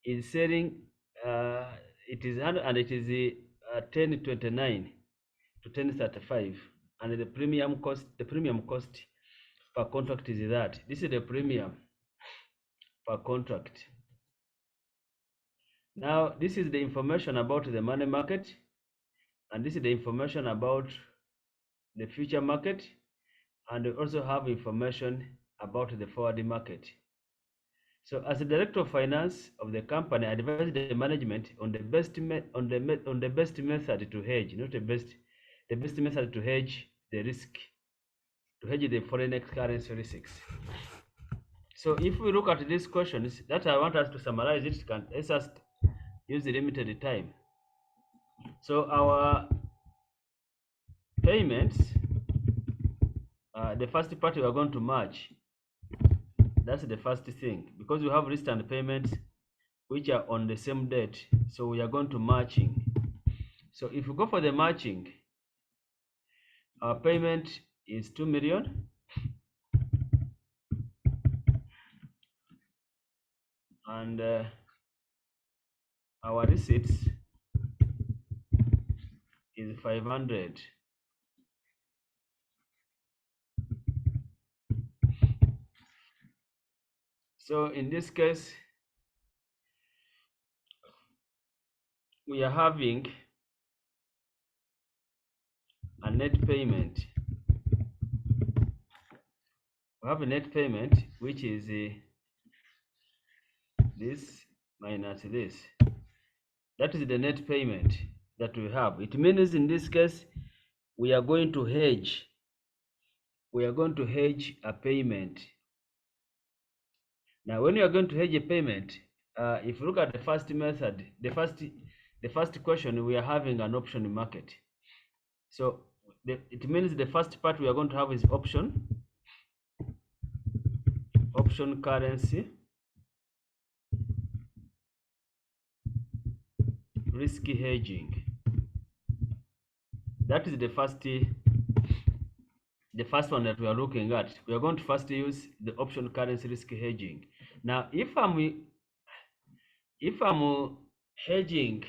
is selling, it is 100, and it is 10.29 to 10.35, and the premium cost per contract is that. This is the premium per contract. Now this is the information about the money market, and this is the information about the future market, and we also have information about the forward market. So as the director of finance of the company, I advise the management on the best method to hedge, not the best method to hedge the risk, to hedge the foreign currency risks. So if we look at these questions that I want us to summarize it, let's just use the limited time. So our payments, the first part we are going to match. That's the first thing, because we have list and payments which are on the same date, so we are going to matching. So if we go for the matching, our payment is 2 million, and our receipts is 500. So in this case, we are having a net payment. We have a net payment which is this minus this. That is the net payment that we have. It means in this case we are going to hedge. We are going to hedge a payment. Now, when you are going to hedge a payment, if you look at the first method, the first question, we are having an option market. So it means the first part we are going to have is option currency risk hedging. That is the first one that we are looking at. We are going to first use the option currency risk hedging. Now, if I'm hedging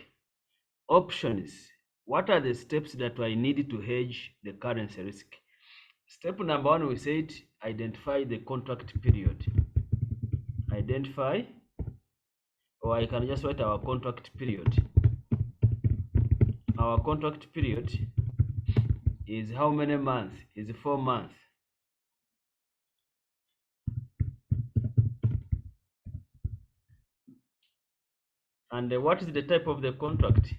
options, what are the steps that I need to hedge the currency risk? Step number one, we said identify the contract period. Identify, or I can just write our contract period. Our contract period is how many months? Is 4 months. And what is the type of the contract?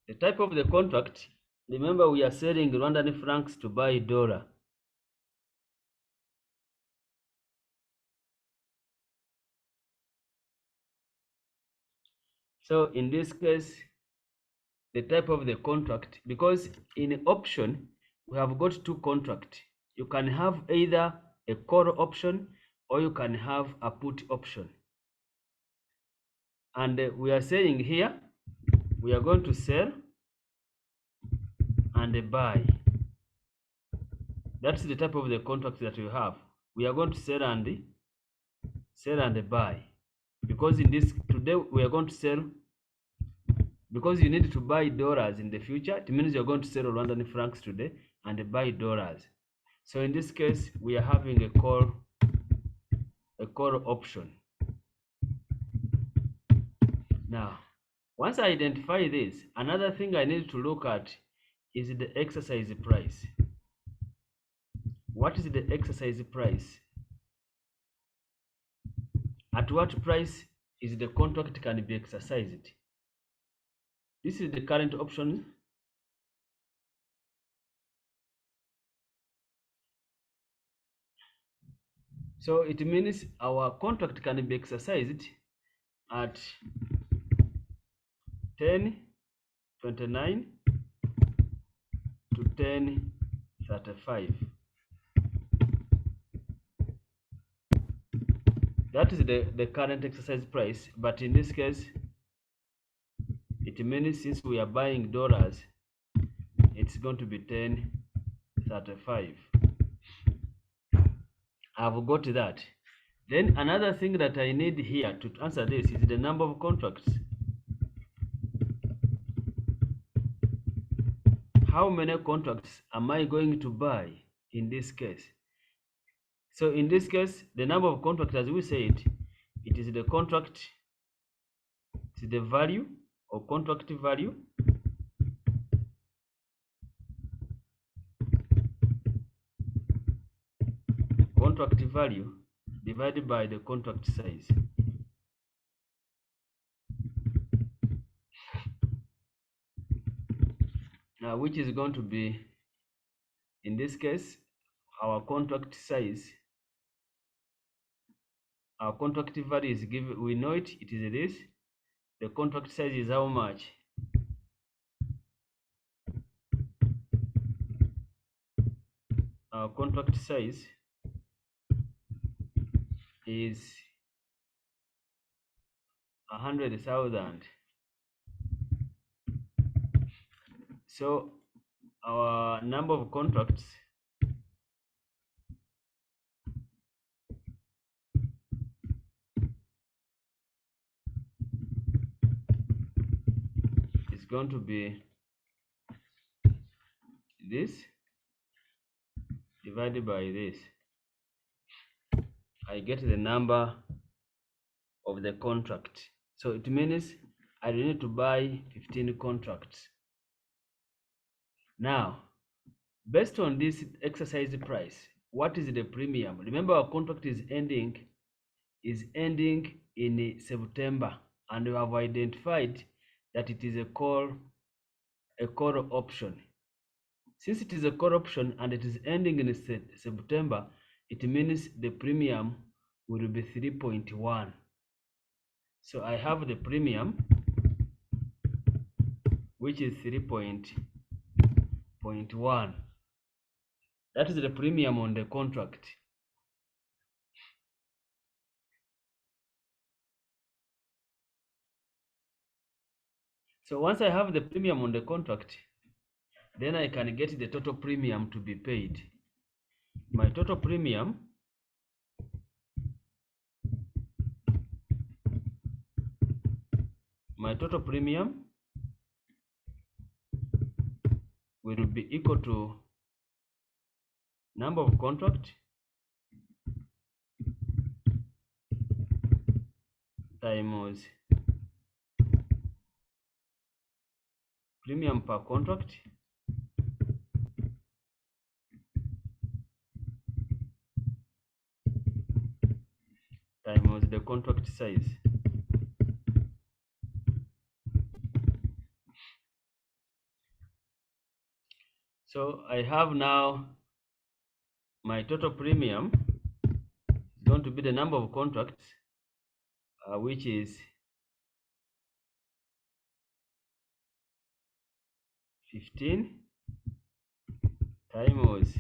The type of the contract, remember we are selling Rwandan francs to buy dollar. So in this case, the type of the contract, because in option, we have got two contracts. You can have either a call option or you can have a put option. And we are saying here, we are going to sell and buy. That's the type of the contract that we have. We are going to sell and buy. Because in this, today we are going to sell, because you need to buy dollars in the future, it means you're going to sell Rwandan francs today and buy dollars. So in this case, we are having a call option. Now, once I identify this, another thing I need to look at is the exercise price. What is the exercise price? At what price is the contract can be exercised? This is the current option. So it means our contract can be exercised at 10.29 to 10.35. That is the current exercise price, but in this case, it means since we are buying dollars, it's going to be 10.35. I've got that. Then another thing that I need here to answer this is the number of contracts. How many contracts am I going to buy in this case? So in this case, the number of contracts, as we said, it is the contract, it's the value or contract value divided by the contract size. Now, which is going to be, in this case, our contract size, our contract value is given, we know it, it is this. The contract size is how much? Our contract size is 100,000. So our number of contracts is going to be this divided by this. I get the number of the contract. So it means I need to buy 15 contracts. Now, based on this exercise price, what is the premium? Remember, our contract is ending in September, and we have identified that it is a call option. Since it is a call option and it is ending in September, it means the premium will be 3.1. So I have the premium, which is 3.1. That is the premium on the contract. So once I have the premium on the contract, then I can get the total premium to be paid. My total premium will be equal to number of contract times premium per contract times the contract size. So I have now my total premium is going to be the number of contracts, which is 15 times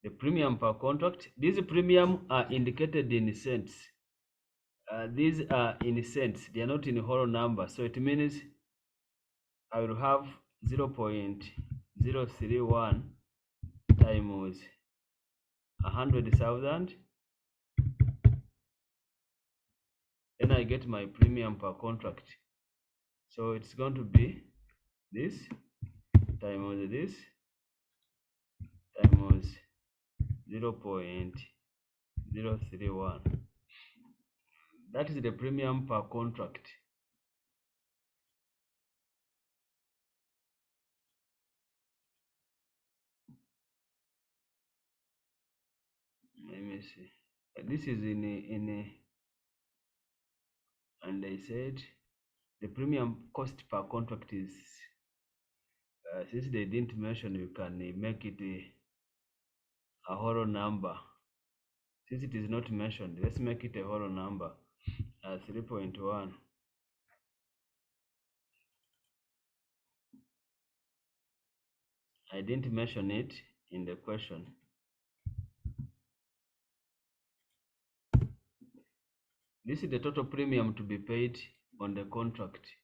the premium per contract. These premium are indicated in cents. These are in cents, they are not in whole number. So it means I will have 0.031 times 100,000. Then I get my premium per contract. So it's going to be this times this times 0.031. That is the premium per contract. Let me see. This is in a and I said the premium cost per contract is since they didn't mention, you can make it a whole number. Since it is not mentioned, let's make it a whole number, 3.1. I didn't mention it in the question. This is the total premium to be paid on the contract.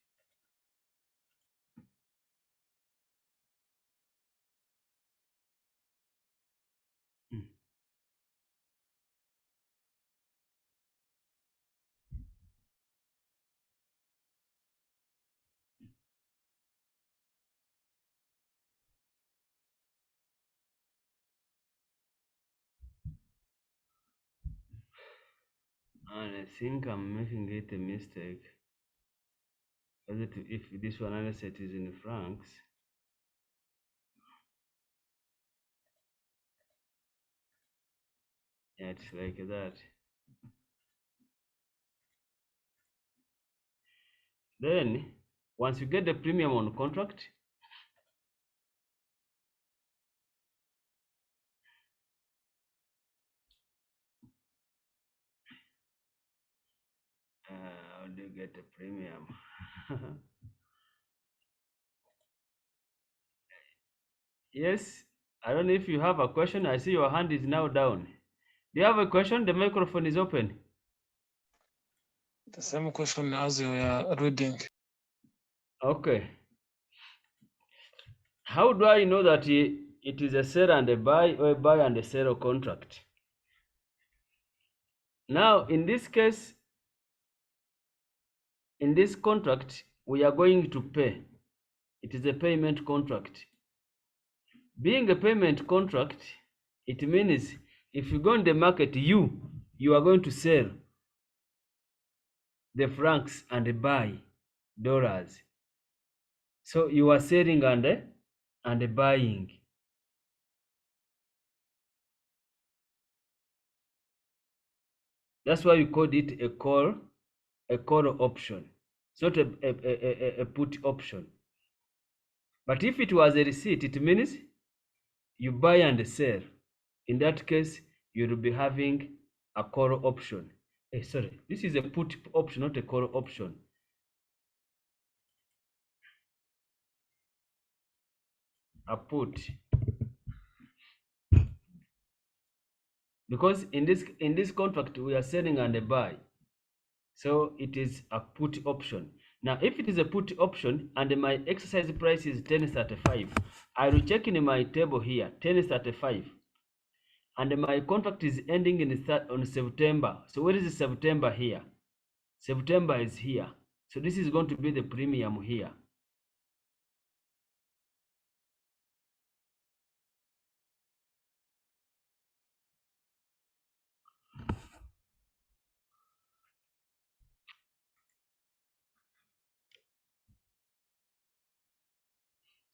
And I think I'm making it a mistake. If this one asset is in francs, yeah, it's like that. Then once you get the premium on contract, how do you get a premium? Yes, I don't know if you have a question. I see your hand is now down. Do you have a question? The microphone is open. The same question as you are reading. Okay. How do I know that it is a sell and a buy, or a buy and a sell contract? Now, in this case, in this contract, we are going to pay. It is a payment contract. Being a payment contract, it means if you go in the market, you are going to sell the francs and buy dollars. So you are selling and buying. That's why we called it a call option. It's not a put option. But if it was a receipt, it means you buy and sell. In that case, you'll be having a call option. Sorry, this is a put option, not a call option. A put. Because in this contract we are selling and a buy, so it is a put option. Now if it is a put option and my exercise price is 10.35, I will check in my table here 10.35, and my contract is ending on September. So where is September here? September is here, so this is going to be the premium here.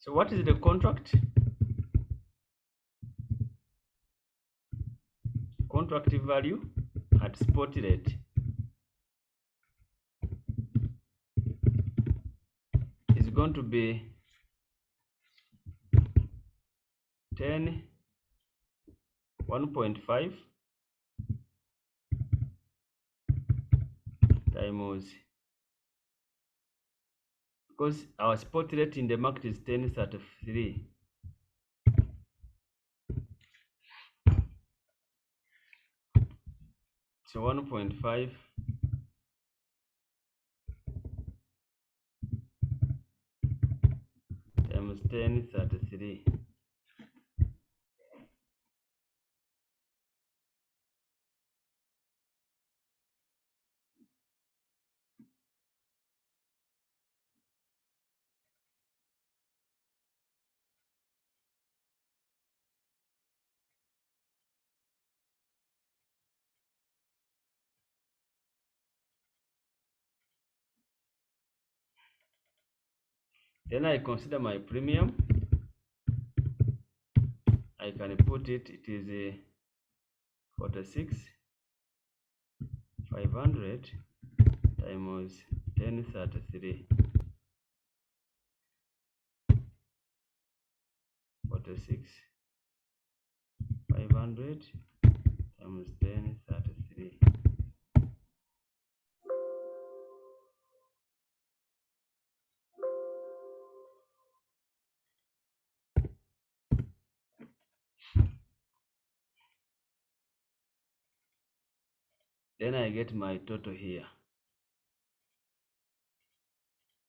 So what is the contract? Contract value at spot rate is going to be 1.5 times, because our spot rate in the market is 10.33. So 1.5 times 10.33. Then I consider my premium. I can put it is a 46,500 times 10.33. 46,500 times 10.33. Then I get my total here.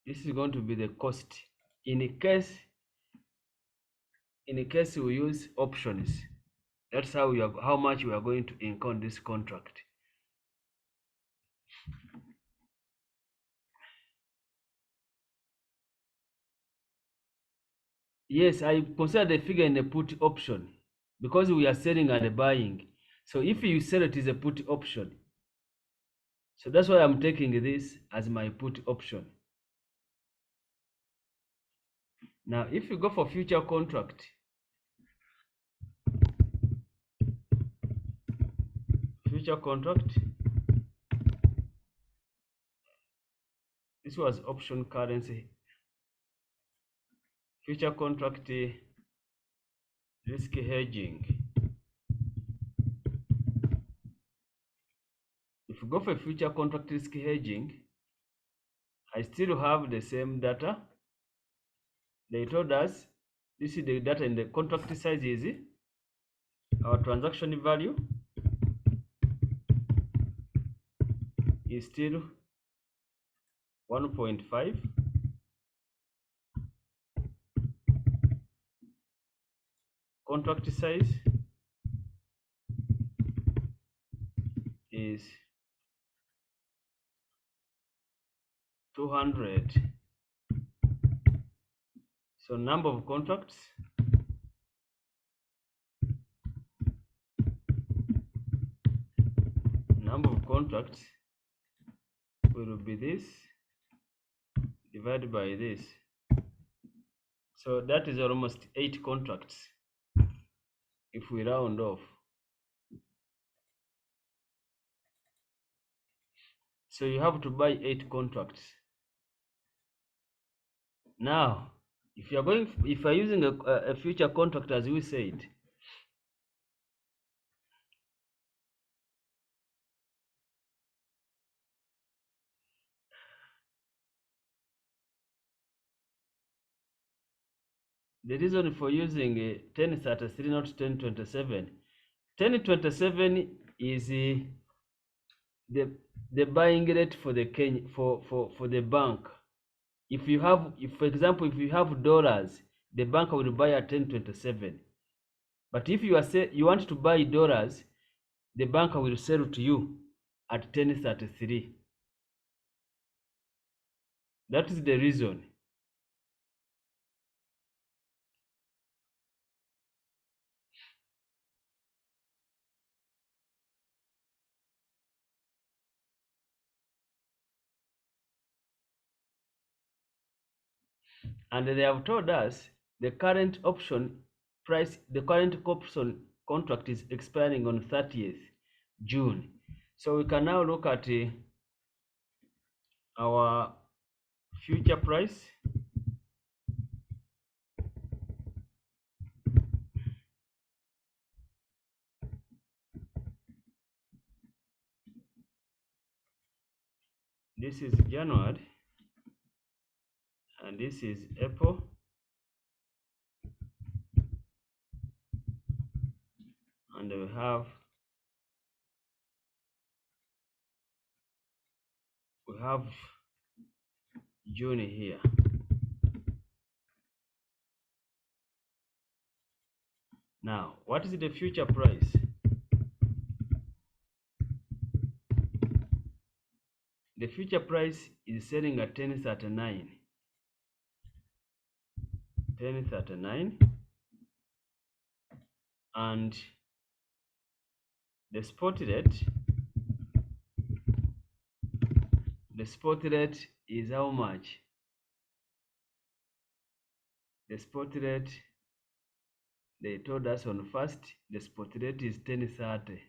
This is going to be the cost in case we use options. That's how much we are going to incur on this contract. Yes, I consider the figure in the put option because we are selling and buying. So if you sell it is a put option. So that's why I'm taking this as my put option. Now, if you go for future contract, this was option currency. Future contract risk hedging. If you go for future contract risk hedging, I still have the same data. They told us this is the data in the contract size is our transaction value is still 1.5. Contract size is 200. So number of contracts will be this divided by this. So that is almost 8 contracts if we round off. So you have to buy 8 contracts. Now, if you're using a future contract as we said, the reason for using 1033 not 1027, 1027 is the buying rate for the for the bank. If for example, if you have dollars, the bank will buy at 1027. But if you want to buy dollars, the bank will sell to you at 1033. That is the reason. And they have told us the current option contract is expiring on 30th June. So we can now look at our future price. This is January and this is April. And we have June here. Now, what is the future price? The future price is selling at 1039. 1039, and the spot rate is how much? The spot rate, they told us on first, the spot rate is 1030.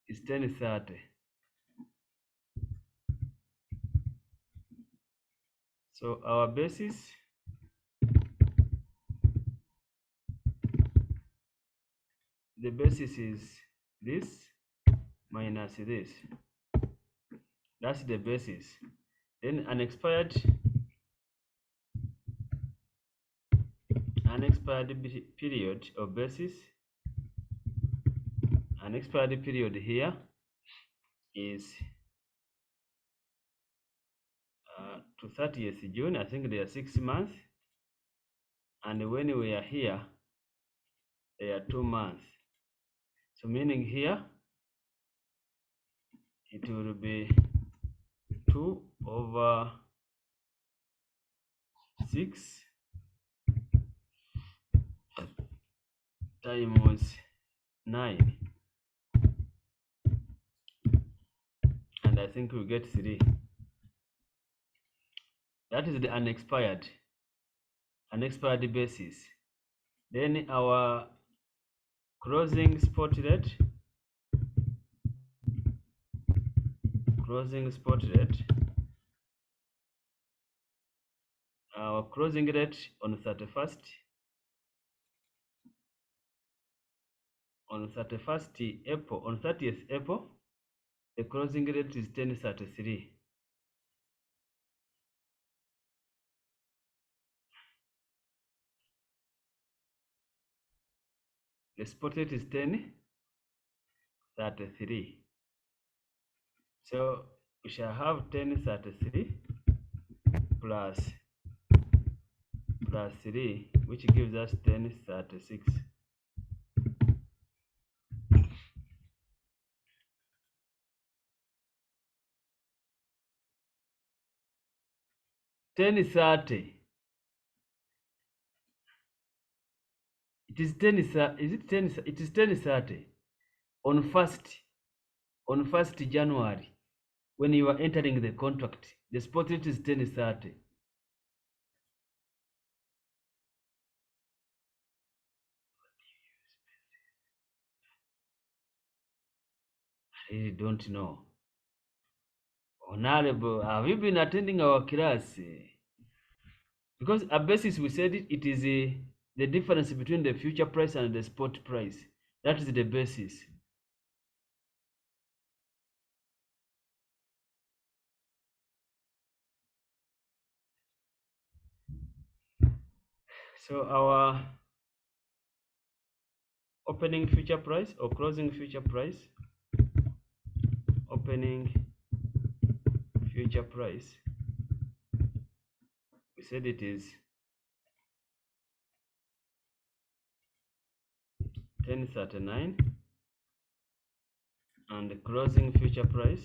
It's 1030. So our basis is this minus this. That's the basis. Then unexpired period of basis. Unexpired period here is to 30th June. I think they are 6 months. And when we are here, they are 2 months. So meaning here, it will be 2 over 6 times 9, and I think we get 3. That is the unexpired basis. Then our closing spot rate, our closing rate on 31st, on 30th April, the closing rate is 10.33. The spot rate is 10.33. So we shall have 10.33 plus 3, which gives us 10.36. It is 10.30 on 1st January when you are entering the contract. The spot rate is 10.30. I really don't know. Honorable, have you been attending our class? Because a basis, we said it is the difference between the future price and the spot price. That is the basis. So our opening future price or closing future price, opening future price, we said it is 10.39, and the closing future price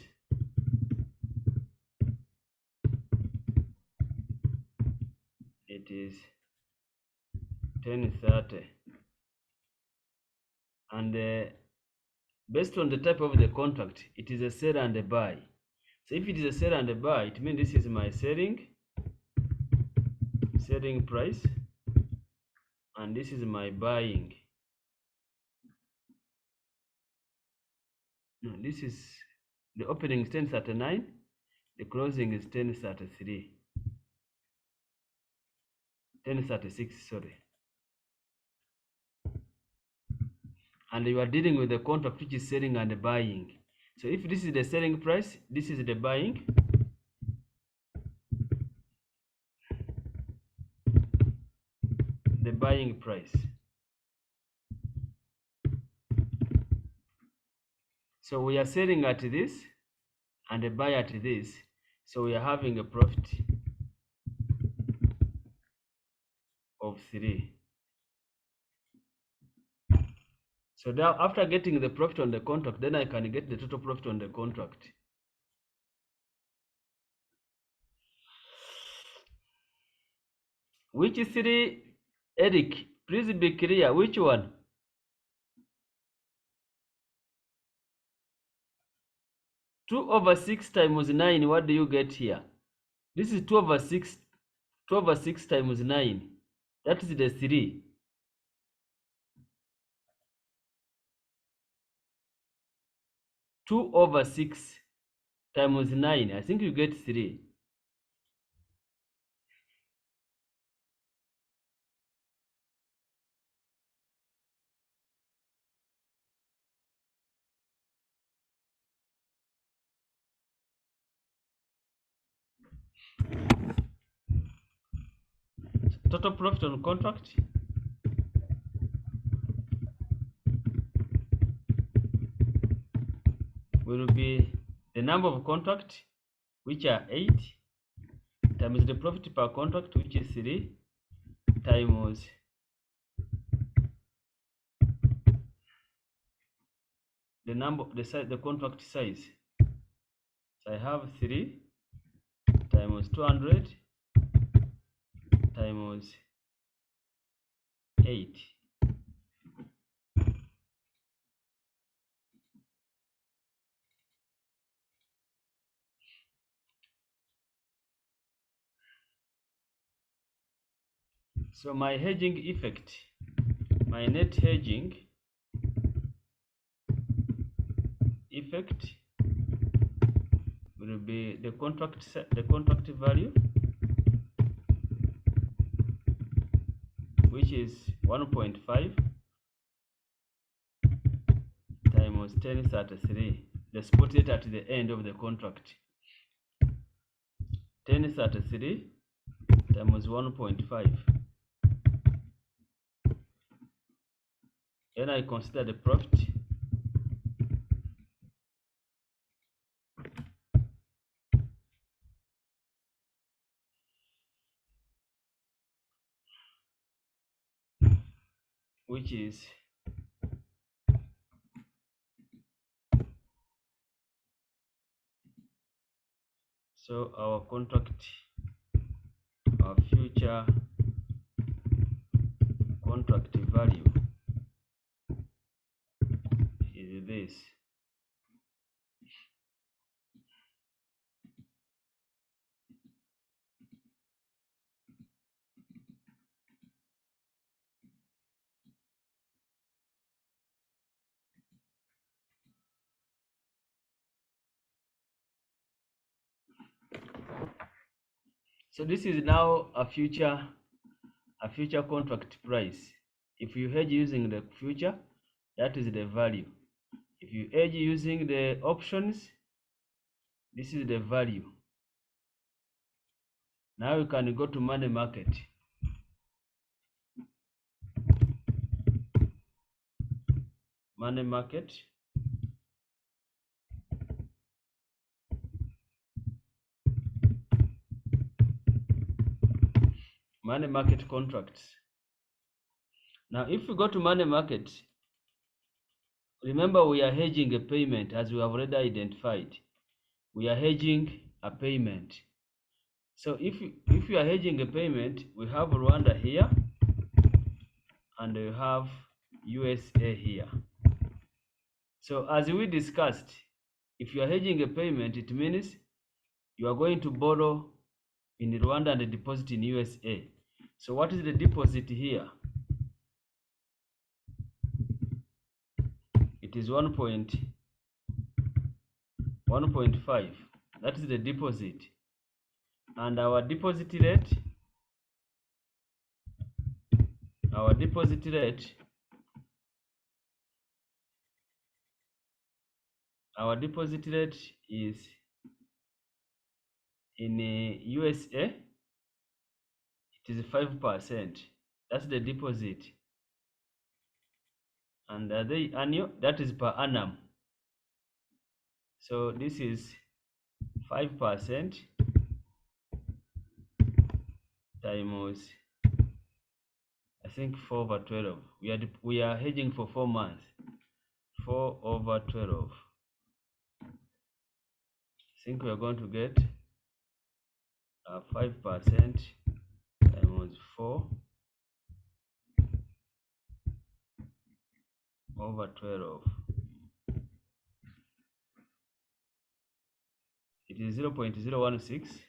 it is 10.30, and based on the type of the contract, it is a sell and a buy. So if it is a sell and a buy, it means this is my selling price, and this is my buying. No, this is the opening is 10.39, the closing is 10.36, sorry. And you are dealing with the contract which is selling and buying. So if this is the selling price, this is the buying. The buying price. So we are selling at this and a buy at this. So we are having a profit of 3. So now after getting the profit on the contract, then I can get the total profit on the contract. Which 3, Eric? Please be clear. Which one? Two over 6 times 9. What do you get here? This is 2 over 6. 2 over 6 times 9. That is the 3. Two over 6 times 9. I think you get 3. Total profit on contract will be the number of contract, which are 8, times the profit per contract, which is 3, times the number, the size, the contract size. So I have 3 times 200 times 8. So my hedging effect, my net hedging effect will be the contract value, which is 1.5 times 1033, the spot rate at the end of the contract. 1033 times 1.5. Then I consider the profit, which is so our future contract value is this. So this is now a future contract price. If you hedge using the future, that is the value. If you hedge using the options, this is the value. Now you can go to money market. Money market. Money market contracts. Now if you go to money market, remember we are hedging a payment, as we have already identified. We are hedging a payment. So if you are hedging a payment, we have Rwanda here and we have USA here. So as we discussed, if you are hedging a payment, it means you are going to borrow in Rwanda and deposit in USA. So what is the deposit here? It is 1.5. That is the deposit. And our deposit rate is in USA, it is 5%. That's the deposit. And the annual, that is per annum. So this is 5% times, I think 4/12. We are hedging for 4 months. 4/12. I think we are going to get 5% times 4/12. It is 0.016.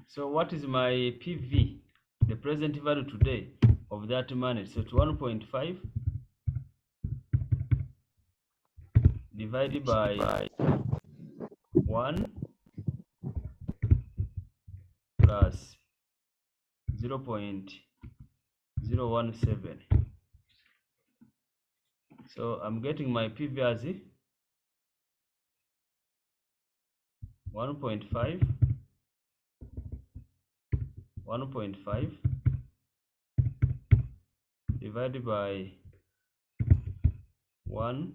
So what is my PV, the present value today of that money? So it's 1.5 divided by 1 plus 0.017. So I'm getting my PV as 1.5 divided by 1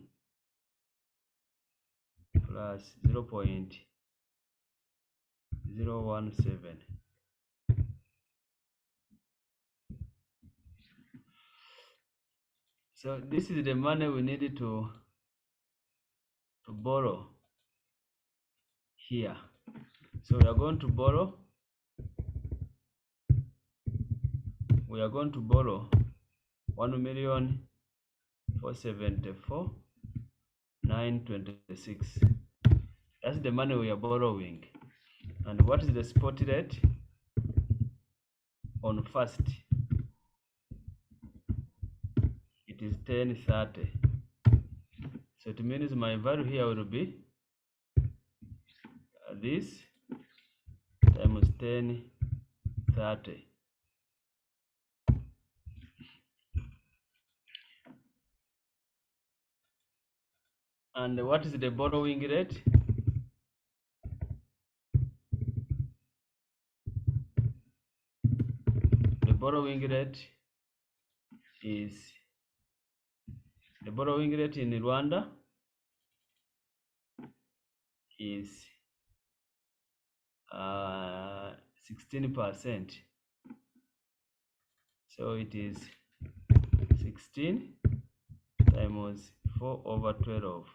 plus 0.017. So this is the money we needed to borrow here. So we are going to borrow 1,474,926. That's the money we are borrowing. And what is the spot rate on first? It is 10.30. So it means my value here will be this times 10.30. And what is the borrowing rate? The borrowing rate in Rwanda is 16%. So it is 16 times 4/12.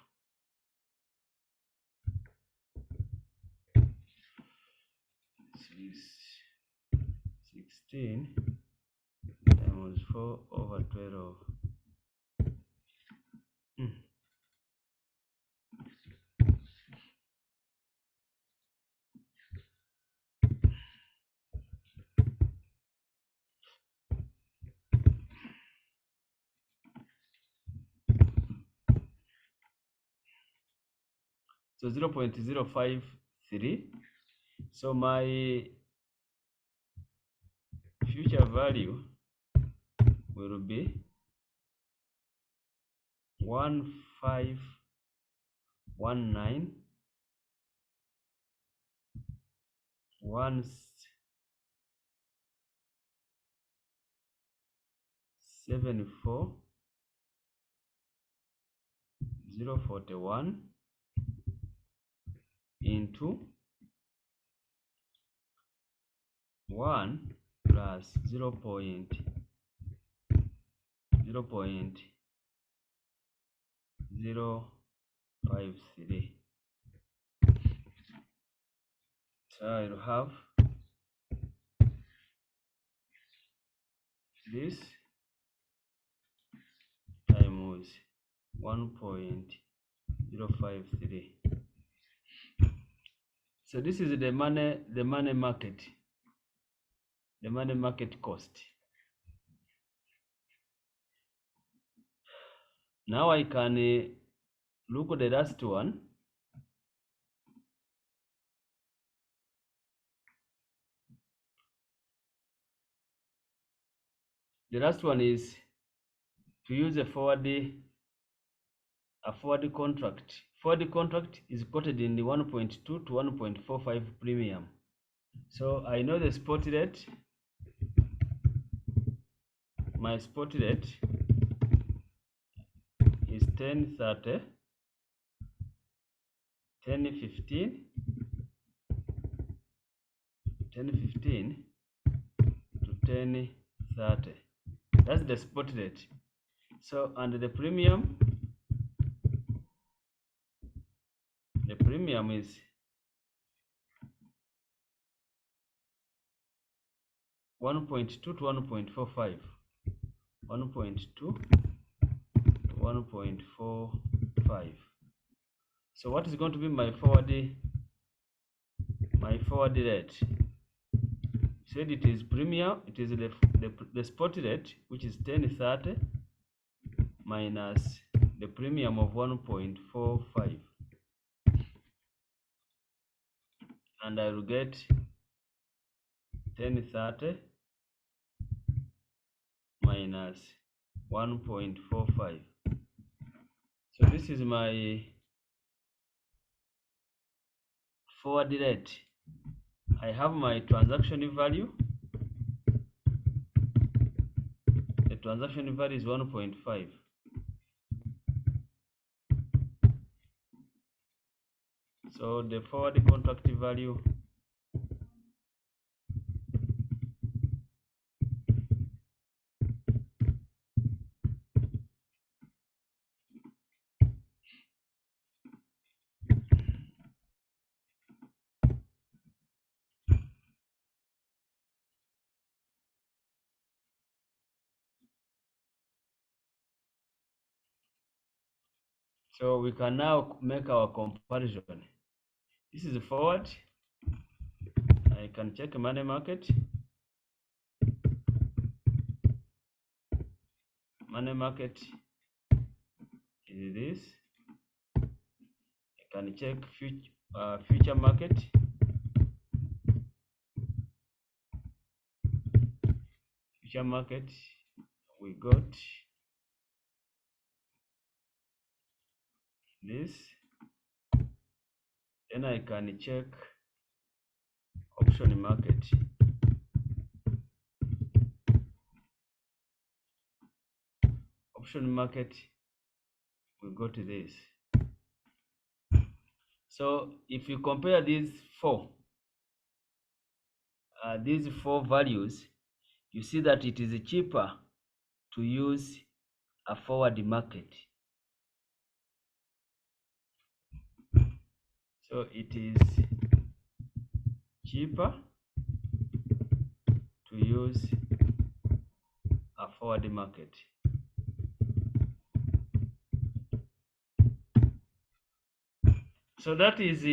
16 times 4/12. So 0.053. So my future value will be 1519 174 041 into 1 plus 0.053. So I'll have this times 1.053. So this is the money market cost. Now I can look at the last one. The last one is to use a forward contract. Forward contract is quoted in the 1.2 to 1.45 premium. So I know the spot rate. My spot rate is 10.30, 10.15, 10.15 to 10.30. That's the spot rate. So and the premium is 1.2 to 1.45. 1.2 to 1.45. So what is going to be my forward rate? Said it is premium. It is the spot rate, which is 10.30 minus the premium of 1.45, and I will get 10.30 minus 1.45. So this is my forward rate. I have my transaction value. The transaction value is 1.5. So the forward contract value so we can now make our comparison. This is forward. I can check money market. Money market is this. I can check future market. Future market, we got this. Then I can check option market. Option market, we got this. So if you compare these four values, you see that it is cheaper to use a forward market. So it is cheaper to use a forward market. So that is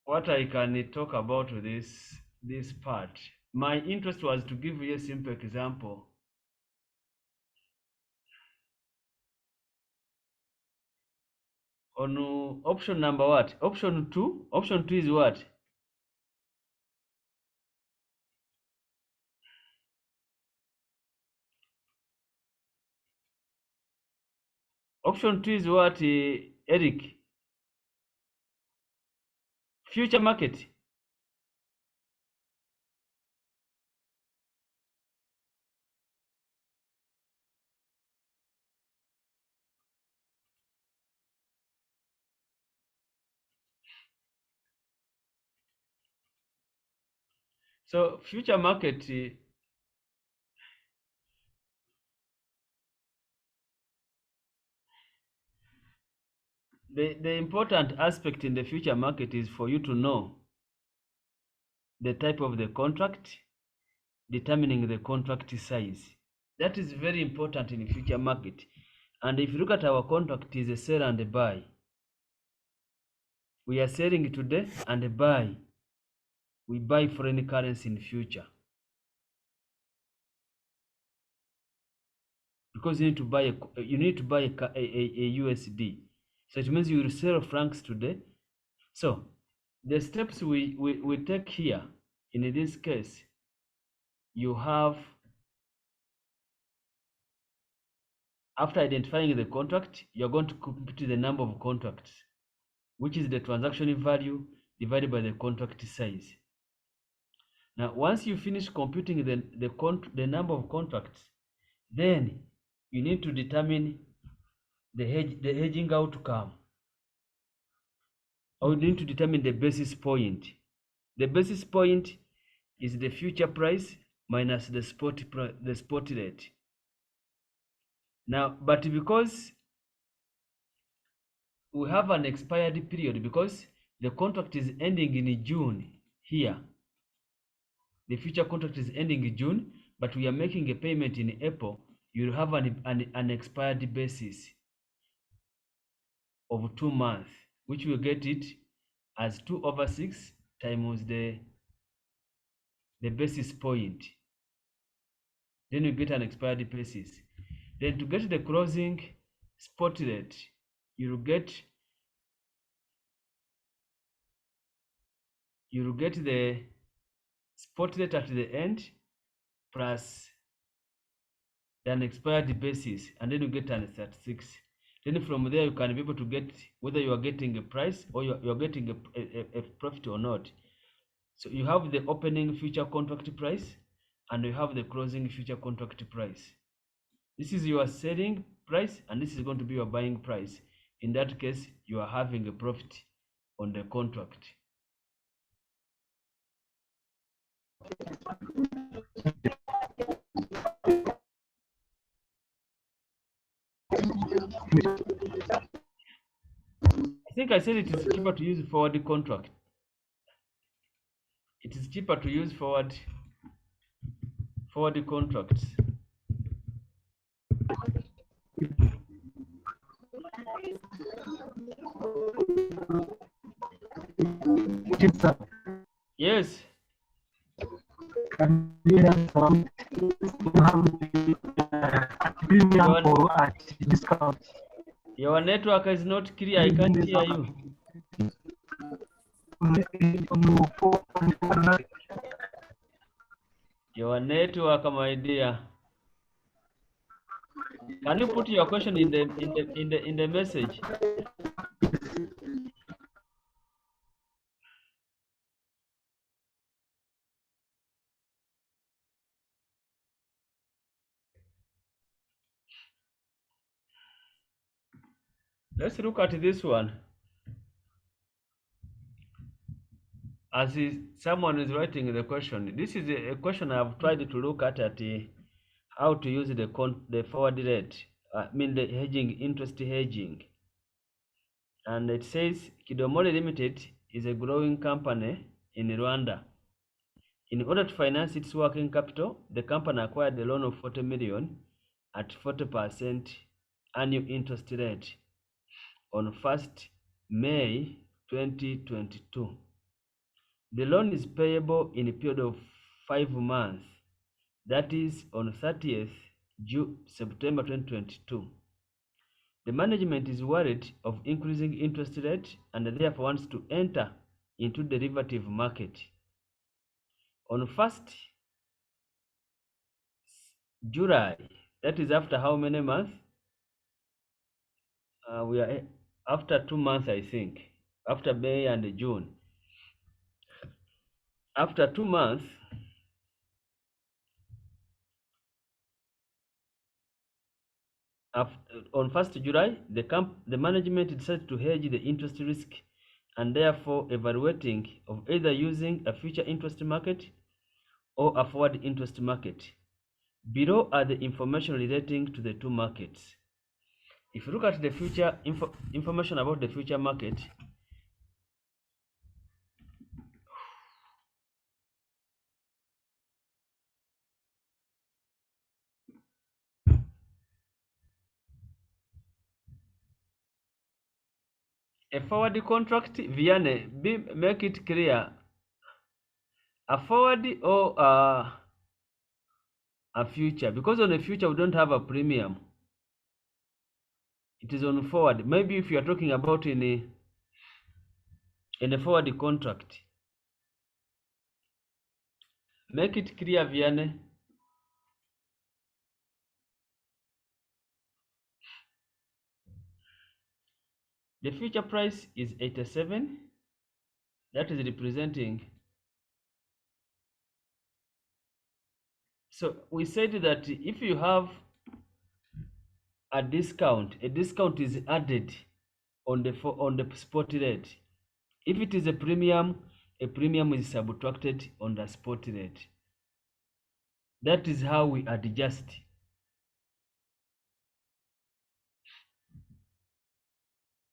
what I can talk about this part. My interest was to give you a simple example. On option number what? Option 2. Option 2 is what? Option 2 is what, Eric? Future market. So future market, the important aspect in the future market is for you to know the type of the contract, determining the contract size. That is very important in future market. And if you look at our contract, is a sell and a buy. We are selling today and buy. We buy foreign currency in future. Because you need to buy a USD. So it means you will sell francs today. So the steps we take here, in this case, you have, after identifying the contract, you're going to compute the number of contracts, which is the transaction value divided by the contract size. Now, once you finish computing the number of contracts, then you need to determine the hedging outcome, or you need to determine the basis point. The basis point is the future price minus the spot rate. Now, but because we have an expired period, because the contract is ending in June here, the future contract is ending in June, but we are making a payment in April, you'll have an expired basis of 2 months, which will get it as 2/6 times the basis point. Then you get an expired basis. Then to get the closing spot rate, you'll get the spot rate at the end plus an expired basis, and then you get an 36. Then from there you can be able to get whether you are getting a price or you're getting a profit or not. So you have the opening future contract price and you have the closing future contract price. This is your selling price and this is going to be your buying price. In that case, you are having a profit on the contract. I think I said it is cheaper to use forward contract. It is cheaper to use forward contracts. sir. Yes. Can you have at premium or at discount? Your network is not clear. I can't hear you. Your network, my dear. Can you put your question in the message? Let's look at this one. As someone is writing the question, this is a question I've tried to look at how to use the forward rate. I mean the hedging, interest hedging. And it says Kidomori Limited is a growing company in Rwanda. In order to finance its working capital, the company acquired a loan of 40 million at 40% annual interest rate on 1st May 2022. The loan is payable in a period of 5 months, that is on 30th September 2022. The management is worried of increasing interest rate and therefore wants to enter into derivative market. On 1st July, that is after how many months? We are after 2 months, I think, after May and June. After 2 months, on 1st July, the management decided to hedge the interest risk and therefore evaluating of either using a future interest market or a forward interest market. Below are the information relating to the two markets. If you look at the future information about the future market, a forward contract, Vianney, make it clear. A forward or a future? Because on a future we don't have a premium. It is on forward. Maybe if you are talking about in a forward contract, make it clear, Vianney. The future price is 87. That is representing. So we said that if you have a discount is added on the spot rate. If it is a premium is subtracted on the spot rate. That is how we adjust.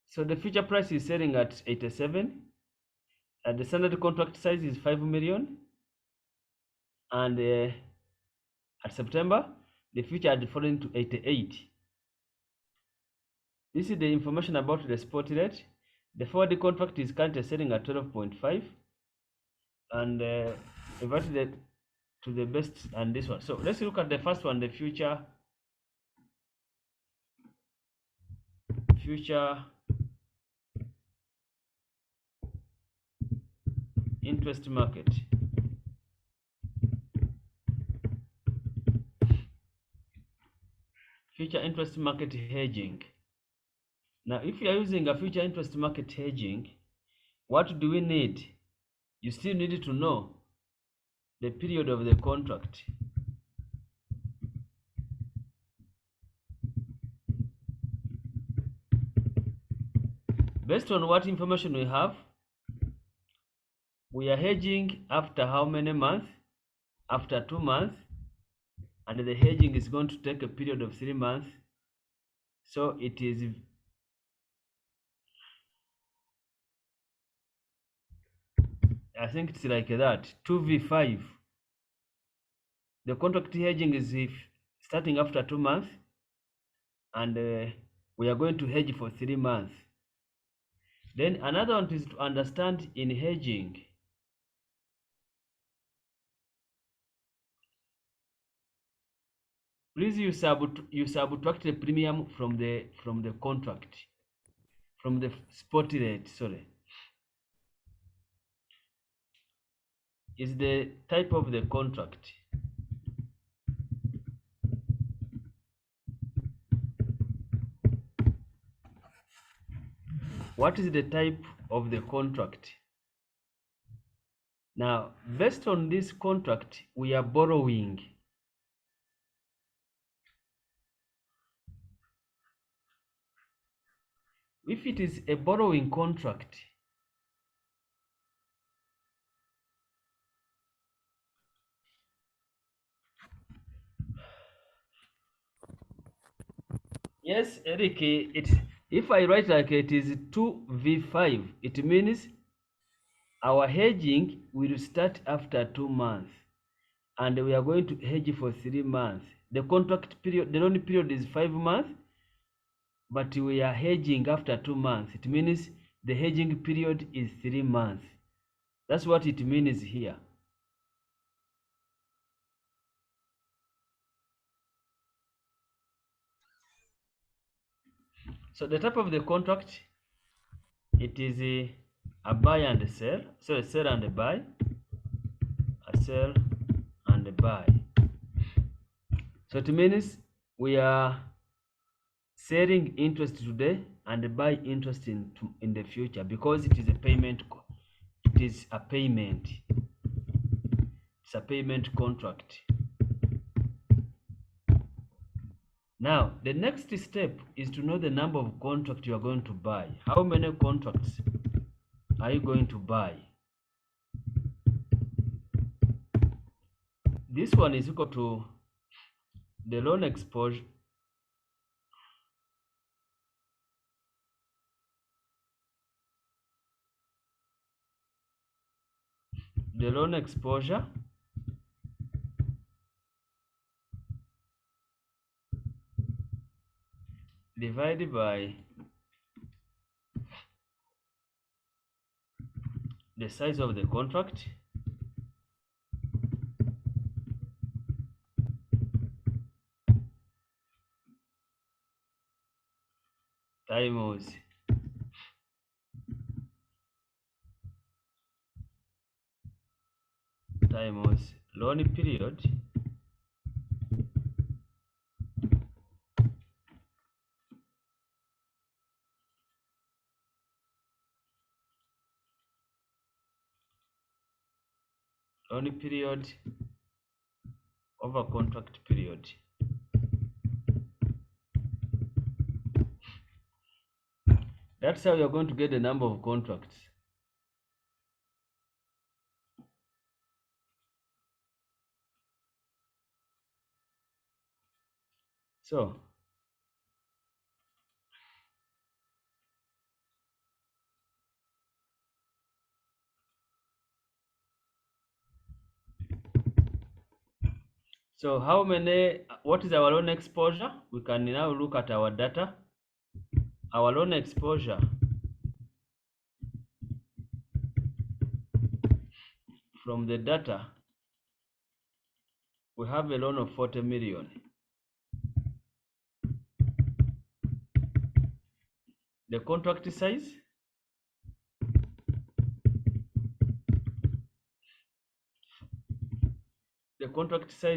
So the future price is selling at 87, and the standard contract size is 5 million, and at September the future had fallen to 88. This is the information about the spot rate. The forward contract is currently selling at 12.5, and inverted to the best and this one. So let's look at the first one, the future interest market. Future interest market hedging. Now, if you are using a future interest market hedging, what do we need? You still need to know the period of the contract. Based on what information we have, we are hedging after how many months? After 2 months, and the hedging is going to take a period of 3 months. So it is I think it's like that, 2v5. The contract hedging is if starting after 2 months, and we are going to hedge for 3 months. Then another one is to understand in hedging. Please you subtract the premium from the contract, from the spot rate, sorry. Is the type of the contract. What is the type of the contract? Now, based on this contract, we are borrowing. If it is a borrowing contract, yes, Eric, if I write like it is 2v5, it means our hedging will start after 2 months, and we are going to hedge for 3 months. The contract period, the loan period is 5 months, but we are hedging after 2 months. It means the hedging period is 3 months. That's what it means here. So the type of the contract, it is a buy and a sell. So a sell and a buy, a sell and a buy. So it means we are selling interest today and buy interest in the future, because it is a payment. It is a payment. It's a payment contract. Now, the next step is to know the number of contracts you are going to buy. How many contracts are you going to buy? This one is equal to the loan exposure. The loan exposure divided by the size of the contract times loan period over contract period. That's how you're going to get the number of contracts. So how many, what is our loan exposure? We can now look at our data. Our loan exposure from the data, we have a loan of 40 million. The contract size,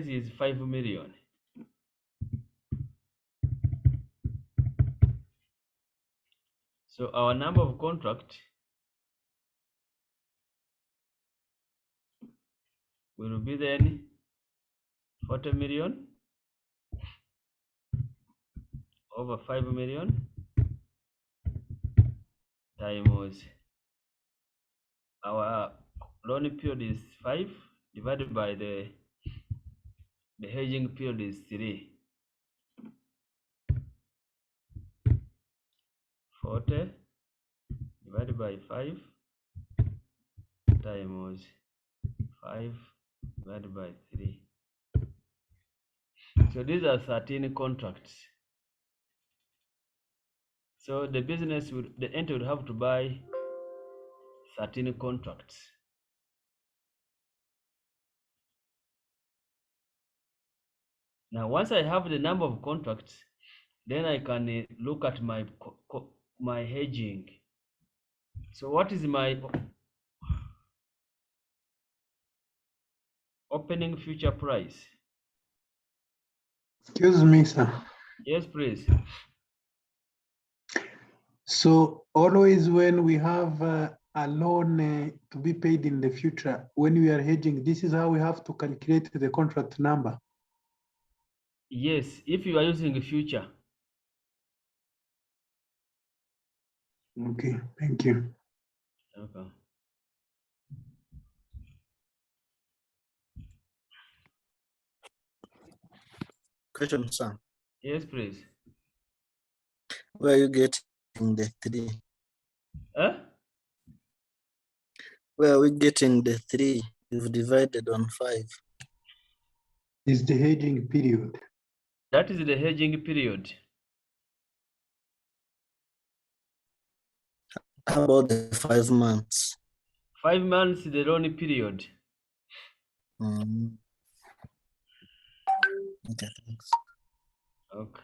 is 5 million. So our number of contract will be then 40 million over 5 million times our loan period is 5 divided by the hedging period is 3. 40 divided by 5 times 5 divided by 3. So these are 13 contracts. So the entity would have to buy 13 contracts. Now, once I have the number of contracts, then I can look at my hedging. So what is my opening future price? Excuse me, sir. Yes, please. So always when we have a loan to be paid in the future, when we are hedging, this is how we have to calculate the contract number. Yes, if you are using future. Okay, thank you. Okay. Question, sir. Yes, please. Where are you getting the 3? Huh? Where are we getting the 3? You've divided on 5. Is the hedging period. That is the hedging period. How about the 5 months? 5 months the loan period. Okay, thanks. Okay.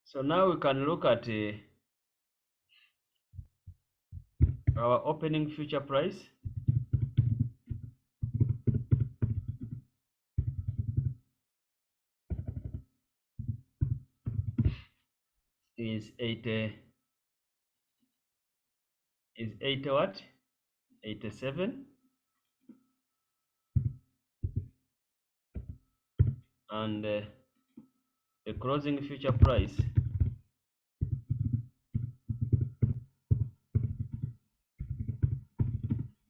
So now we can look at our opening future price. Is 80 what? 87. And the closing future price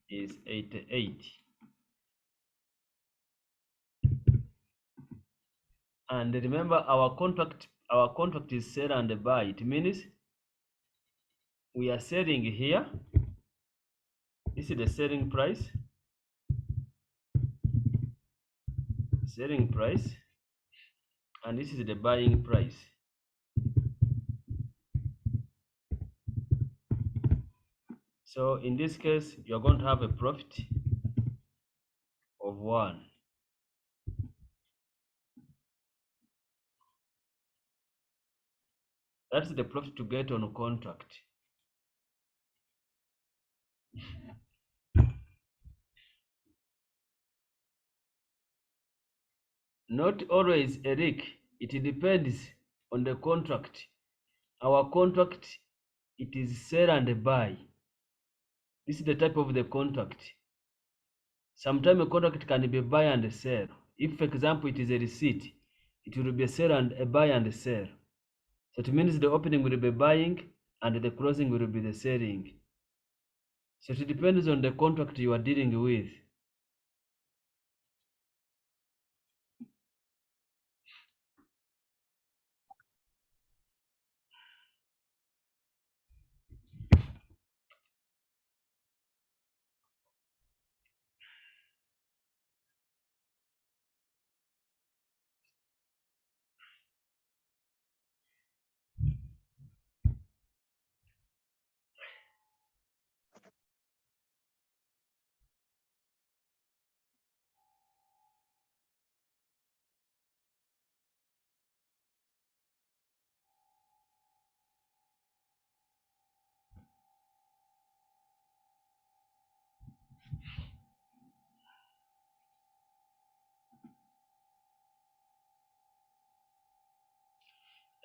is 88. And remember, our contract is sell and buy. It means we are selling here. This is the selling price. And this is the buying price. So in this case, you're going to have a profit of 1. That's the profit to get on a contract. Not always, Eric. It depends on the contract. Our contract, it is sell and buy. This is the type of the contract. Sometimes a contract can be buy and sell. If, for example, it is a receipt, it will be a sell and a buy and a sell. So it means the opening will be buying and the closing will be the selling. So it depends on the contract you are dealing with.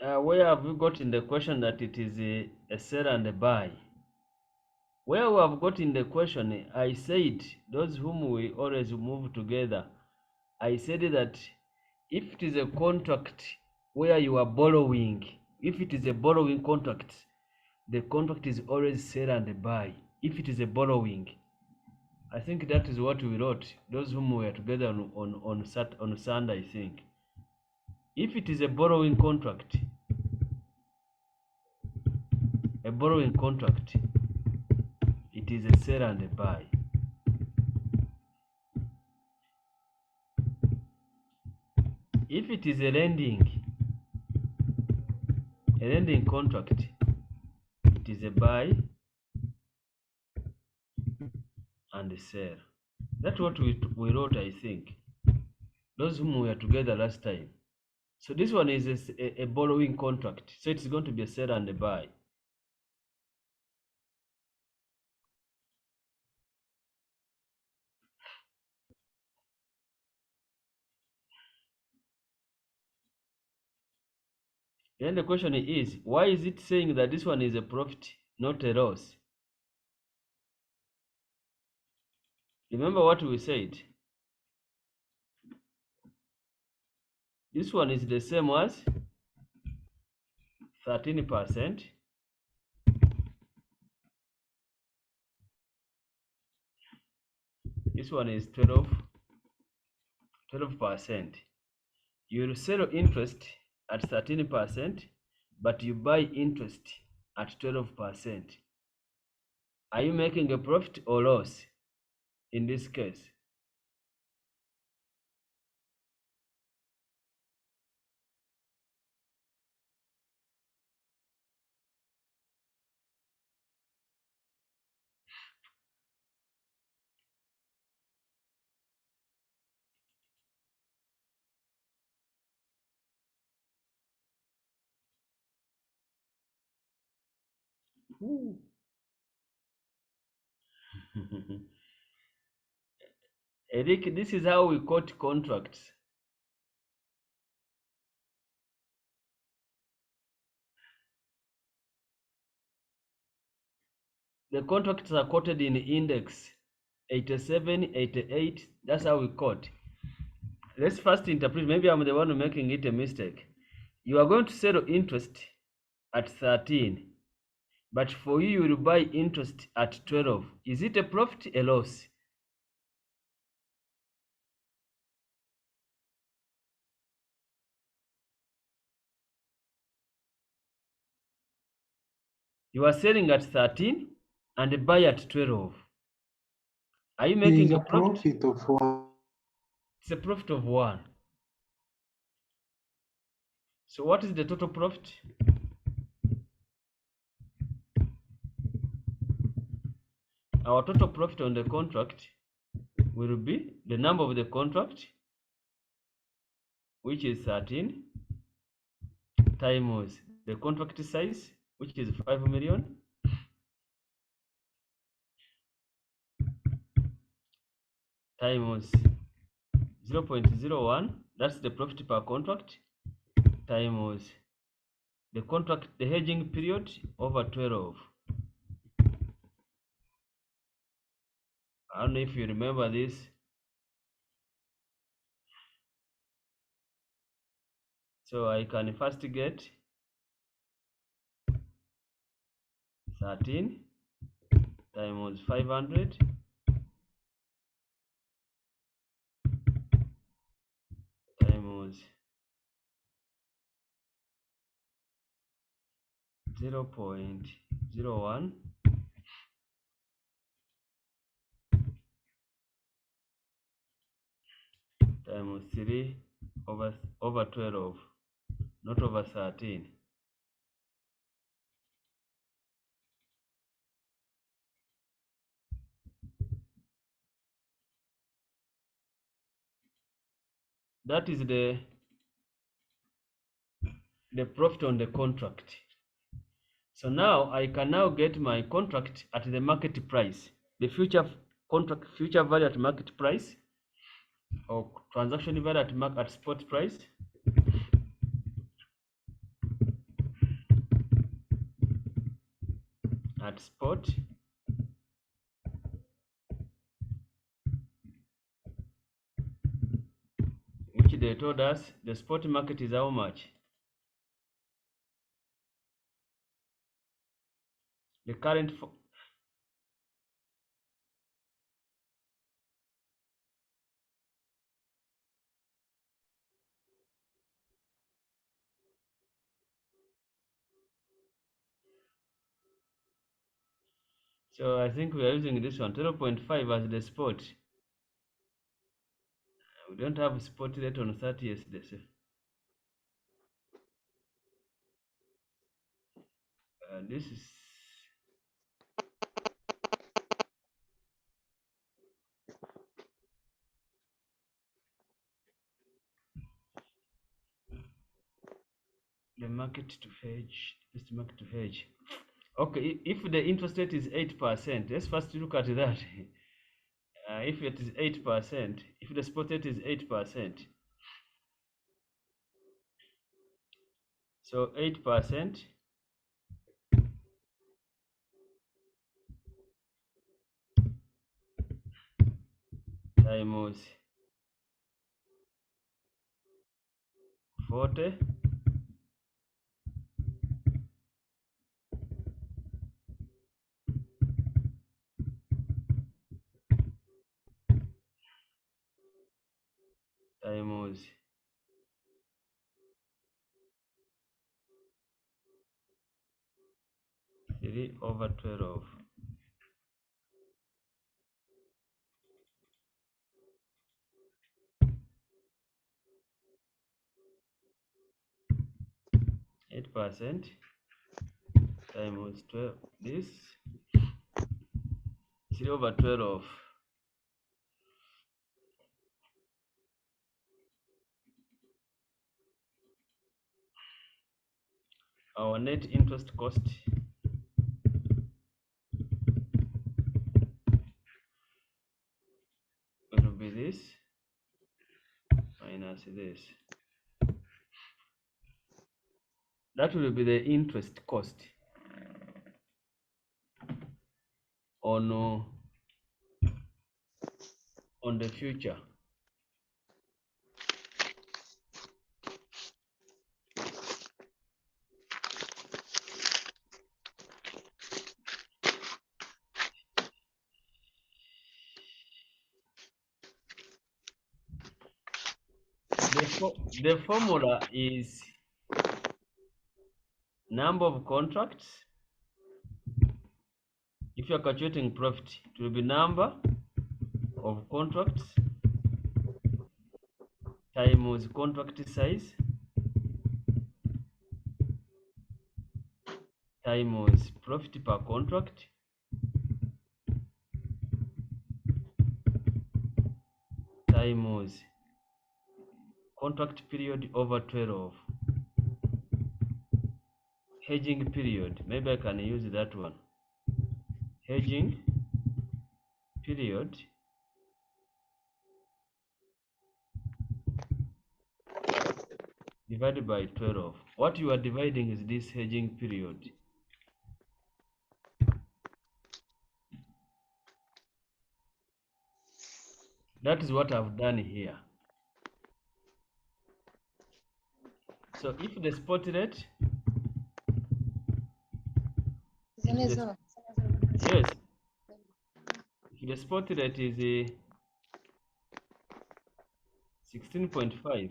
Where have we got in the question that it is a sell and a buy? Where we have got in the question, I said, those whom we always move together, I said that if it is a contract where you are borrowing, if it is a borrowing contract, the contract is always sell and buy. If it is a borrowing, I think that is what we wrote, those whom we are together on Sunday, I think. If it is a borrowing contract, it it is a sell and a buy. If it is a lending contract, it is a buy and a sell. That's what we wrote, I think, those whom we were together last time. So this one is a borrowing contract, so it's going to be a sell and a buy. Then the question is, why is it saying that this one is a profit, not a loss? Remember what we said. This one is the same as 13%. This one is 12%. You will sell interest at 13%, but you buy interest at 12%. Are you making a profit or loss in this case? Eric, this is how we quote contracts. The contracts are quoted in index 87, 88. That's how we quote. Let's first interpret. Maybe I'm the one making it a mistake. You are going to sell interest at 13, but for you, you will buy interest at 12. Is it a profit, a loss? You are selling at 13 and buy at 12. Are you There is making a a profit? profit of 1. It's a profit of 1. So what is the total profit? Our total profit on the contract will be the number of the contract, which is 13, times the contract size, which is 5 million, times 0.01, that's the profit per contract, times the hedging period over 12. I don't know if you remember this. So I can first get 13 times 500 times 0.01 times 3 over 12, not over 13. That is the profit on the contract. So now I can now get my contract at the market price, the future value at market price, or transaction value at spot price. At spot, which they told us the spot market is how much? The current So I think we are using this one, 0.5 as the spot. We don't have spot rate on 30th December. This is the market to hedge. This market to hedge. Okay, if the interest rate is 8%, let's first look at that. If it is 8%, if the spot rate is 8%, so 8% times 40 times 3/12. Eight percent times 12. This 3/12. Our net interest cost will be this minus this. That will be the interest cost on the future. The formula is number of contracts. If you are calculating profit, it will be number of contracts times contract size times profit per contract times contract period over 12. Hedging period, maybe I can use that one. Hedging period divided by 12. What you are dividing is this hedging period. That is what I've done here. So if the spot rate, yes, if the spot rate is 16.5,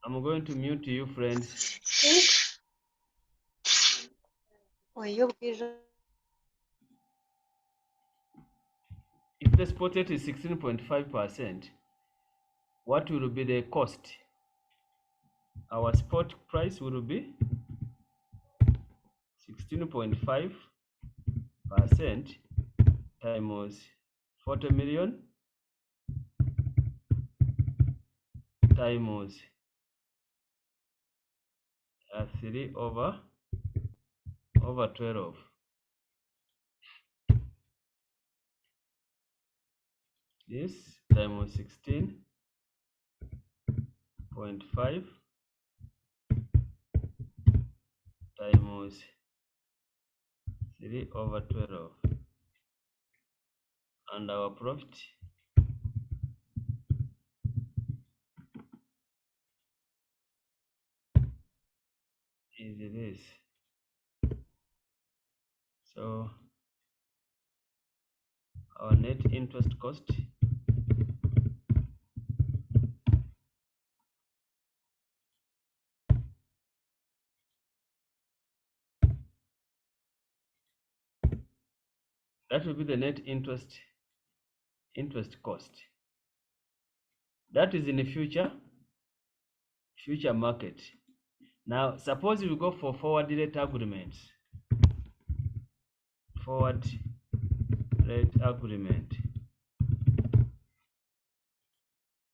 I'm going to mute you, friends. If the spot rate is 16.5%, what will be the cost? Our spot price will be 16.5% times 40 million times 3/12. This times 16.5 times 3/12, and our profit is this. So our net interest cost That will be the net interest cost. That is in the future market. Now, suppose we go for forward rate agreements. Forward rate agreement.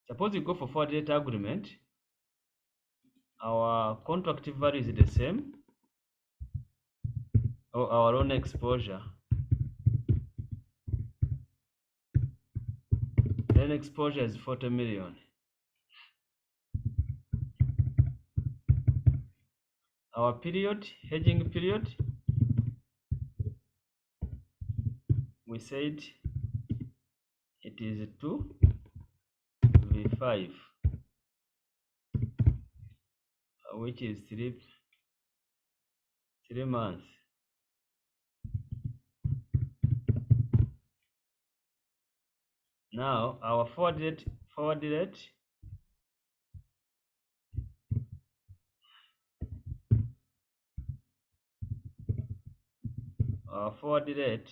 Suppose we go for forward rate agreement. Our contract value is the same, or our own exposure. Then exposure is 40 million. Our period, hedging period, we said it is 2v5, which is 3 months. Now our forward rate, our forward rate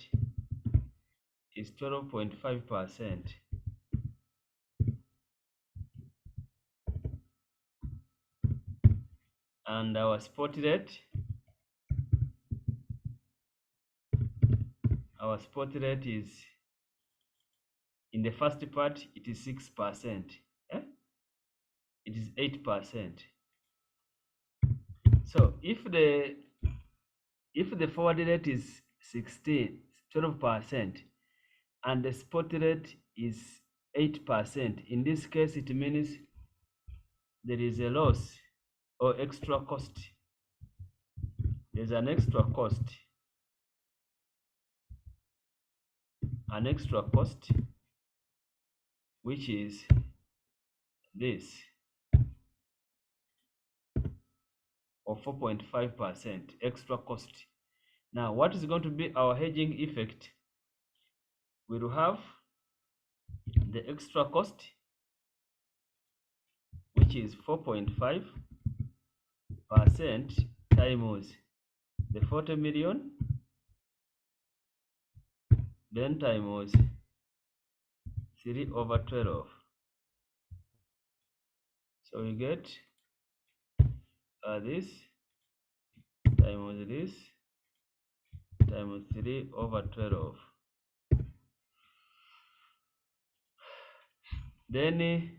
is 12.5%. And our spot rate, is, in the first part, it is 6%. It is 8%. So if the forward rate is 12%, and the spot rate is 8%, in this case it means there is a loss or extra cost. There's an extra cost. Which is this, or 4.5% extra cost. Now, what is going to be our hedging effect? We will have the extra cost, which is 4.5% times the 40 million, then times 3/12. So we get this times this times 3/12. Then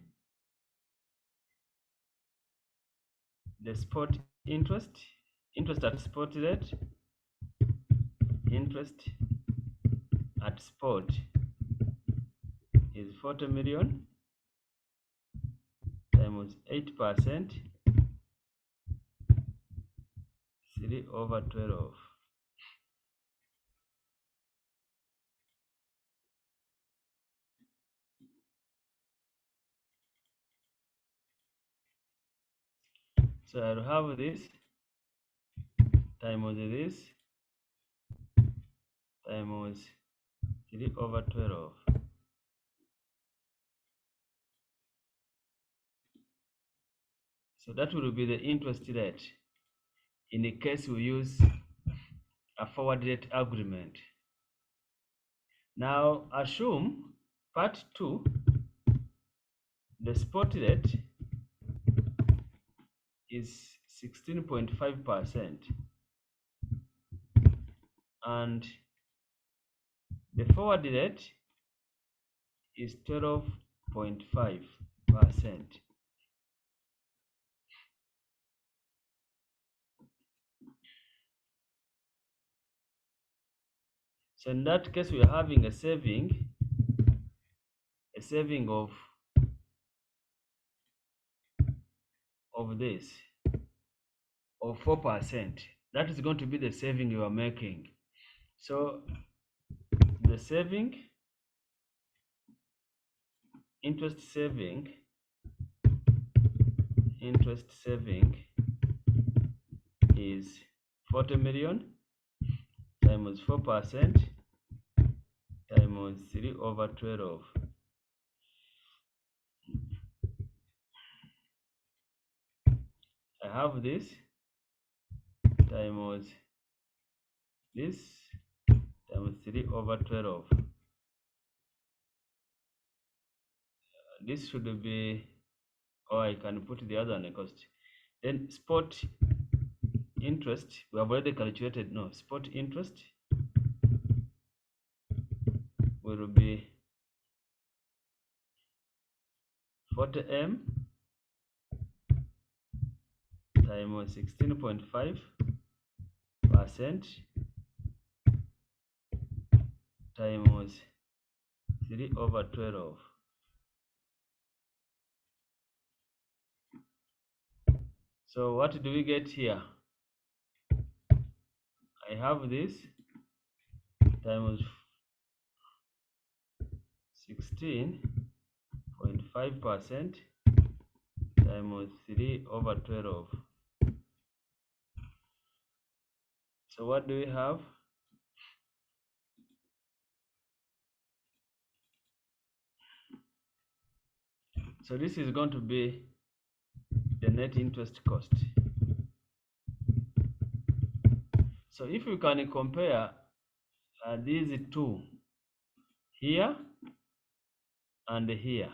the spot interest at spot rate, interest at spot is 40 million times 8%, 3/12. So I'll have this times this times 3/12. So that will be the interest rate in the case we use a forward rate agreement. Now assume part 2, the spot rate is 16.5% and the forward rate is 12.5%. So in that case, we are having a saving of this, of 4%. That is going to be the saving you are making. So the saving, interest saving is 40 million times 4% times 3/12. I have this times this times 3 over 12. This should be, or I can put the other one cost. Then spot interest, we have already calculated. No, spot interest will be 40M times 16.5% times 3 over 12. So what do we get here? I have this times 16.5% times 3 over 12. So what do we have? So this is going to be the net interest cost. So if we can compare these two, here and here,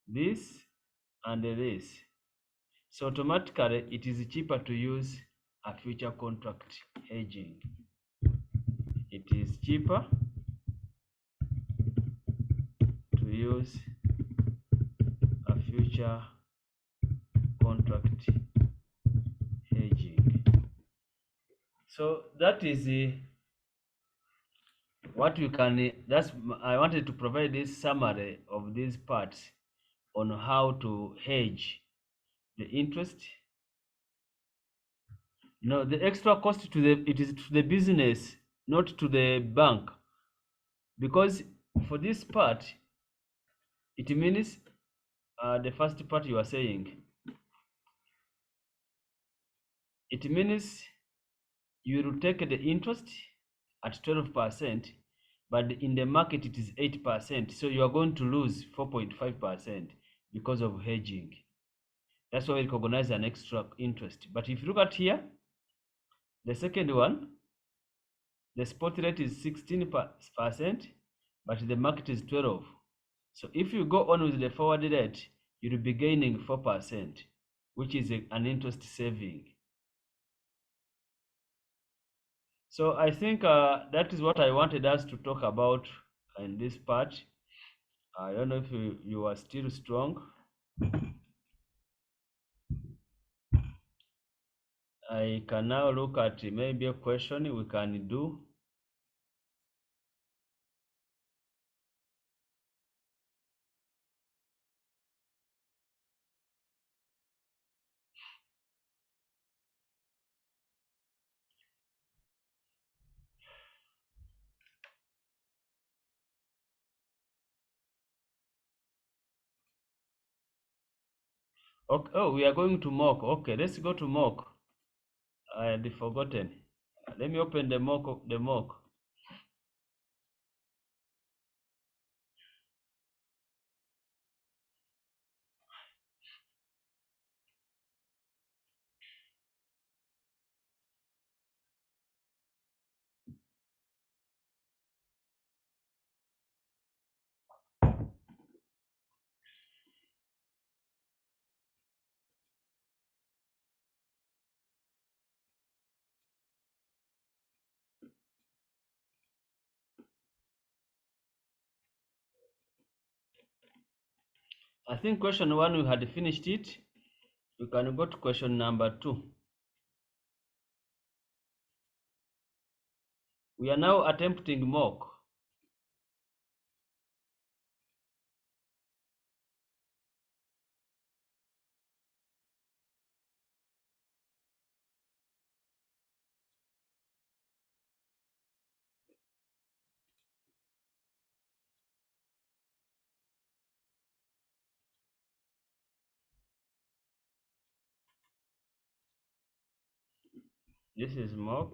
this and this, so automatically it is cheaper to use a future contract hedging. It is cheaper to use a future contract hedging. So that is what you can, I wanted to provide this summary of these parts on how to hedge the interest. No, the extra cost to it is to the business, not to the bank, because for this part it means the first part you are saying, it means you will take the interest at 12%, but in the market it is 8%, so you are going to lose 4.5% because of hedging. That's why we recognize an extra interest. But if you look at here, the second one, the spot rate is 16%, but the market is 12. So if you go on with the forward rate, you'll be gaining 4%, which is an interest saving. So I think that is what I wanted us to talk about in this part. I don't know if you are still strong. I can now look at maybe a question we can do. Okay, oh, we are going to mock. Okay, let's go to mock. I had forgotten. Let me open the mock. I think question 1 we had finished it. We can go to question number 2. We are now attempting mock. This is mock.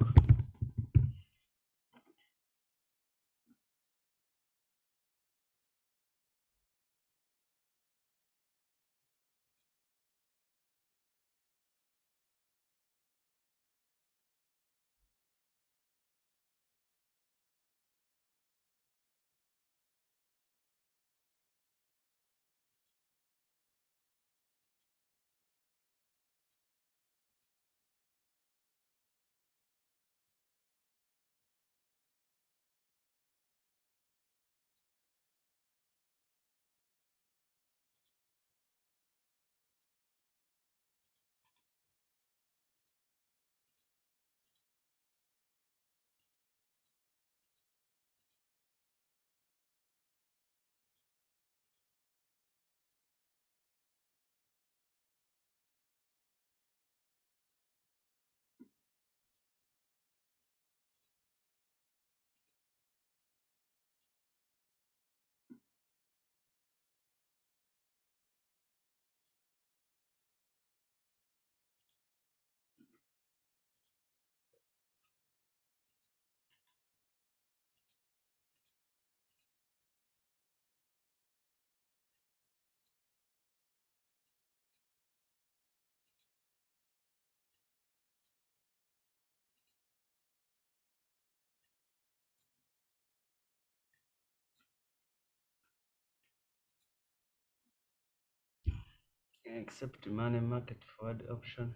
except money market forward option.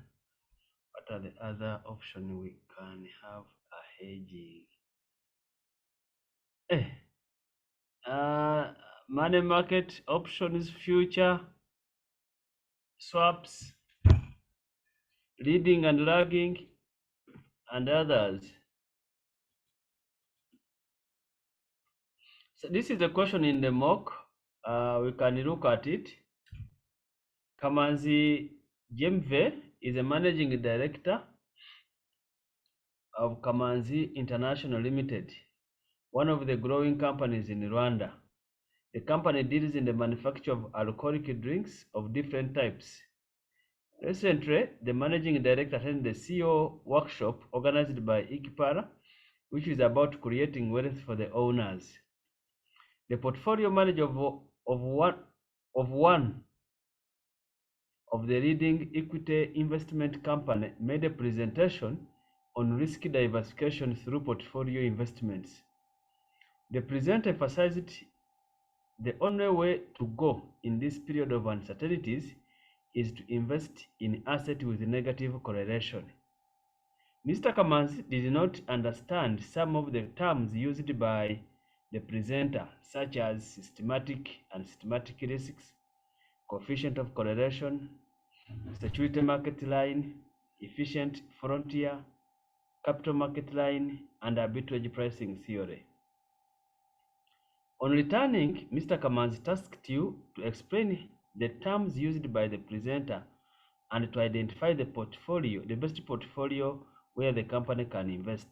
What are the other options we can have a hedging? Money market options, future, swaps, leading and lagging, and others. So this is the question in the mock. We can look at it. Kamanzi Jemve is a managing director of Kamanzi International Limited, one of the growing companies in Rwanda. The company deals in the manufacture of alcoholic drinks of different types. Recently, the managing director attended the CEO workshop organized by Ikipara, which is about creating wealth for the owners. The portfolio manager of one of the leading equity investment company made a presentation on risk diversification through portfolio investments. The presenter emphasized the only way to go in this period of uncertainties is to invest in assets with negative correlation. Mr. Kamanzi did not understand some of the terms used by the presenter, such as systematic and systematic risks, coefficient of correlation, statutory market line, efficient frontier, capital market line, and arbitrage pricing theory. On returning, Mr. Kamanzi tasked you to explain the terms used by the presenter and to identify the portfolio, the best portfolio where the company can invest.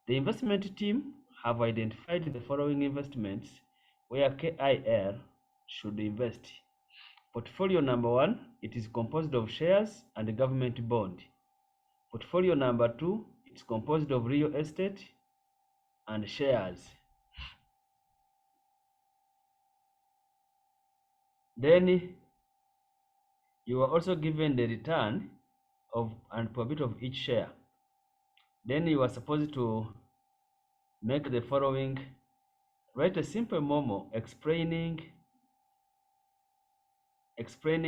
The investment team have identified the following investments where KIR should invest. Portfolio number 1, it is composed of shares and government bond. Portfolio number 2, it's composed of real estate and shares. Then you are also given the return of and profit of each share. Then you are supposed to make the following: write a simple memo explaining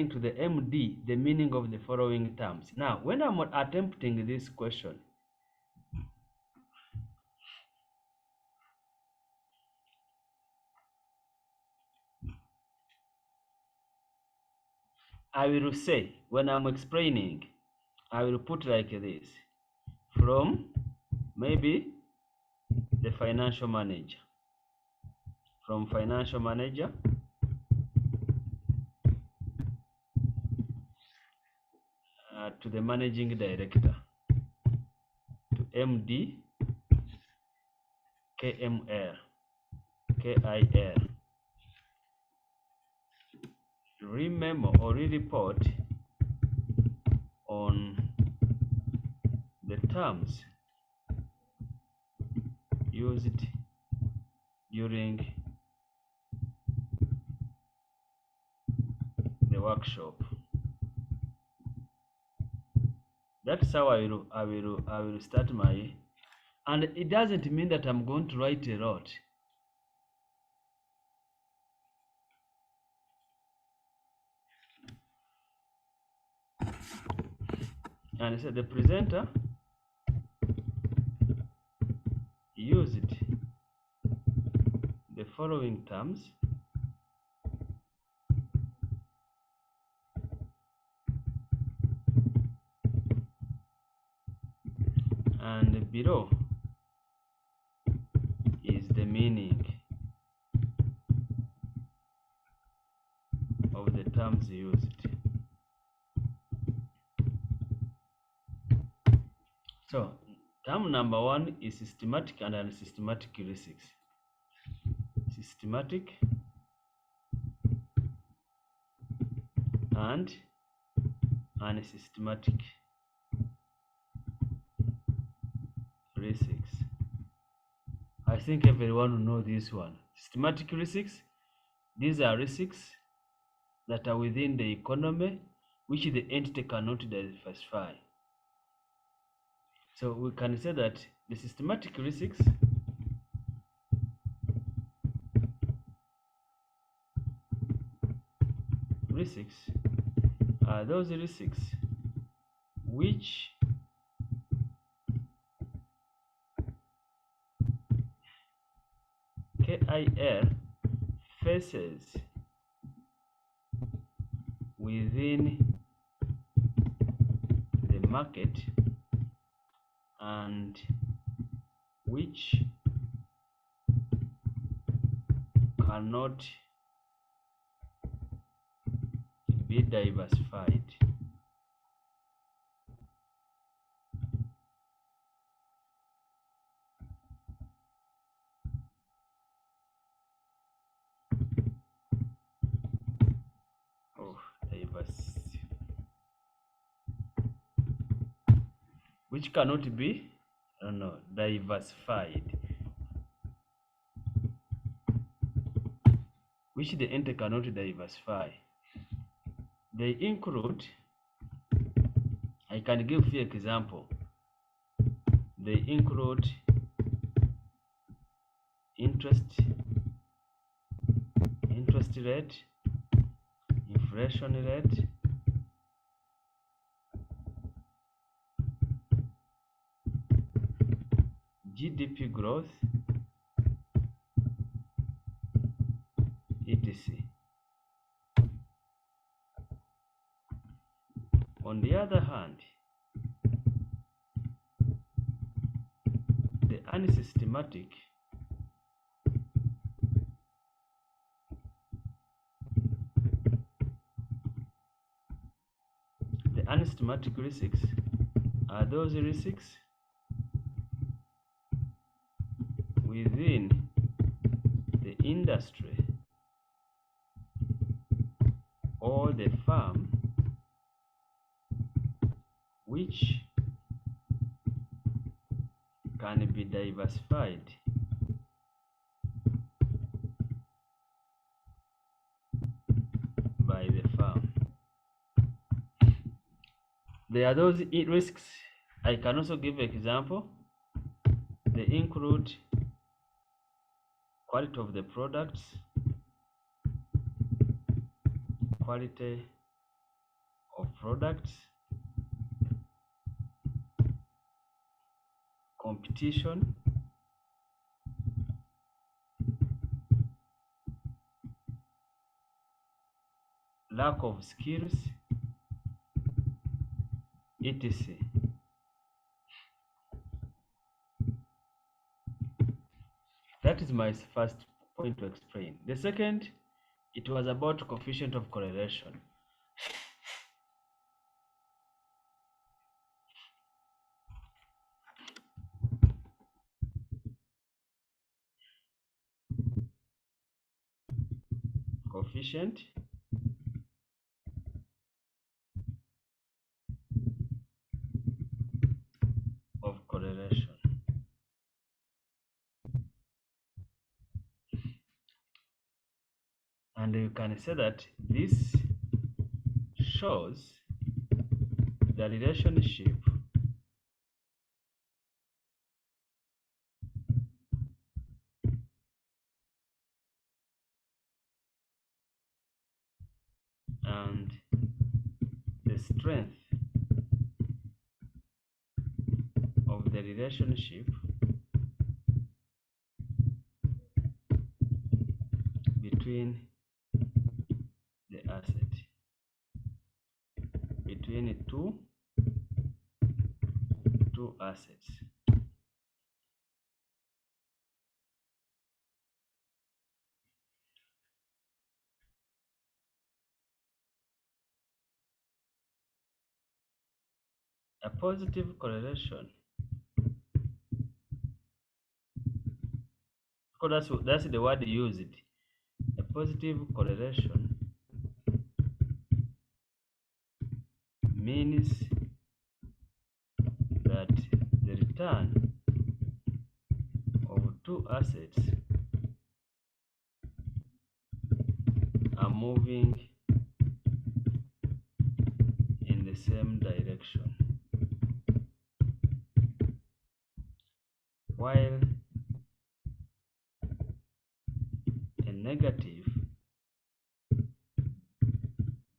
to the MD the meaning of the following terms. Now, when I'm attempting this question, I will say, when I'm explaining, I will put like this: from maybe the financial manager, from financial manager to the managing director, to MD, KMR, KIR. Remember or report on the terms used during the workshop. That's how I will start my, and it doesn't mean that I'm going to write a lot. And so the presenter used the following terms and below is the meaning of the terms used. So, term number 1 is systematic and unsystematic risks. Systematic and unsystematic risks. I think everyone will know this one. Systematic risks, these are risks that are within the economy which the entity cannot diversify. So we can say that the systematic risks are those risks which KIL faces within the market and which cannot be diversified. Which cannot be diversified, which the entity cannot diversify. They include, I can give you an example. They include interest rate, inflation rate, GDP growth, etc. On the other hand, the unsystematic risks are those risks within the industry or the firm which can be diversified by the firm. There are those risks. I can also give an example. They include quality of the products, quality of products, competition, lack of skills, etc. That is my first point to explain. The second, it was about coefficient of correlation. Coefficient of correlation. And you can say that this shows the relationship and the strength of the relationship between the asset, between two assets. A positive correlation, because that's the word used. A positive correlation means that the return of two assets are moving in the same direction, while a negative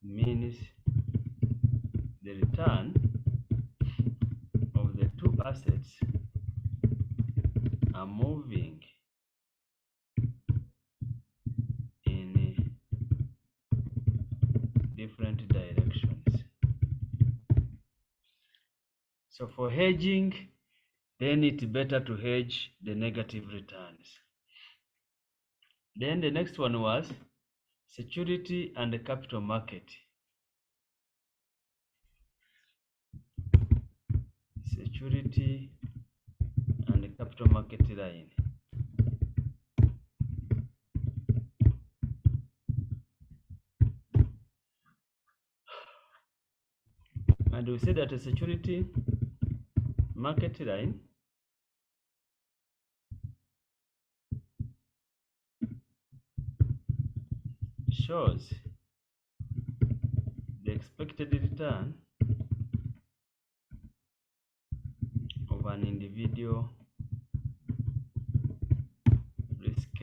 means are moving in different directions. So for hedging, then it's better to hedge the negative returns. Then the next one was security and the capital market. Security and the capital market line. And we say that a security market line shows the expected return of an individual risk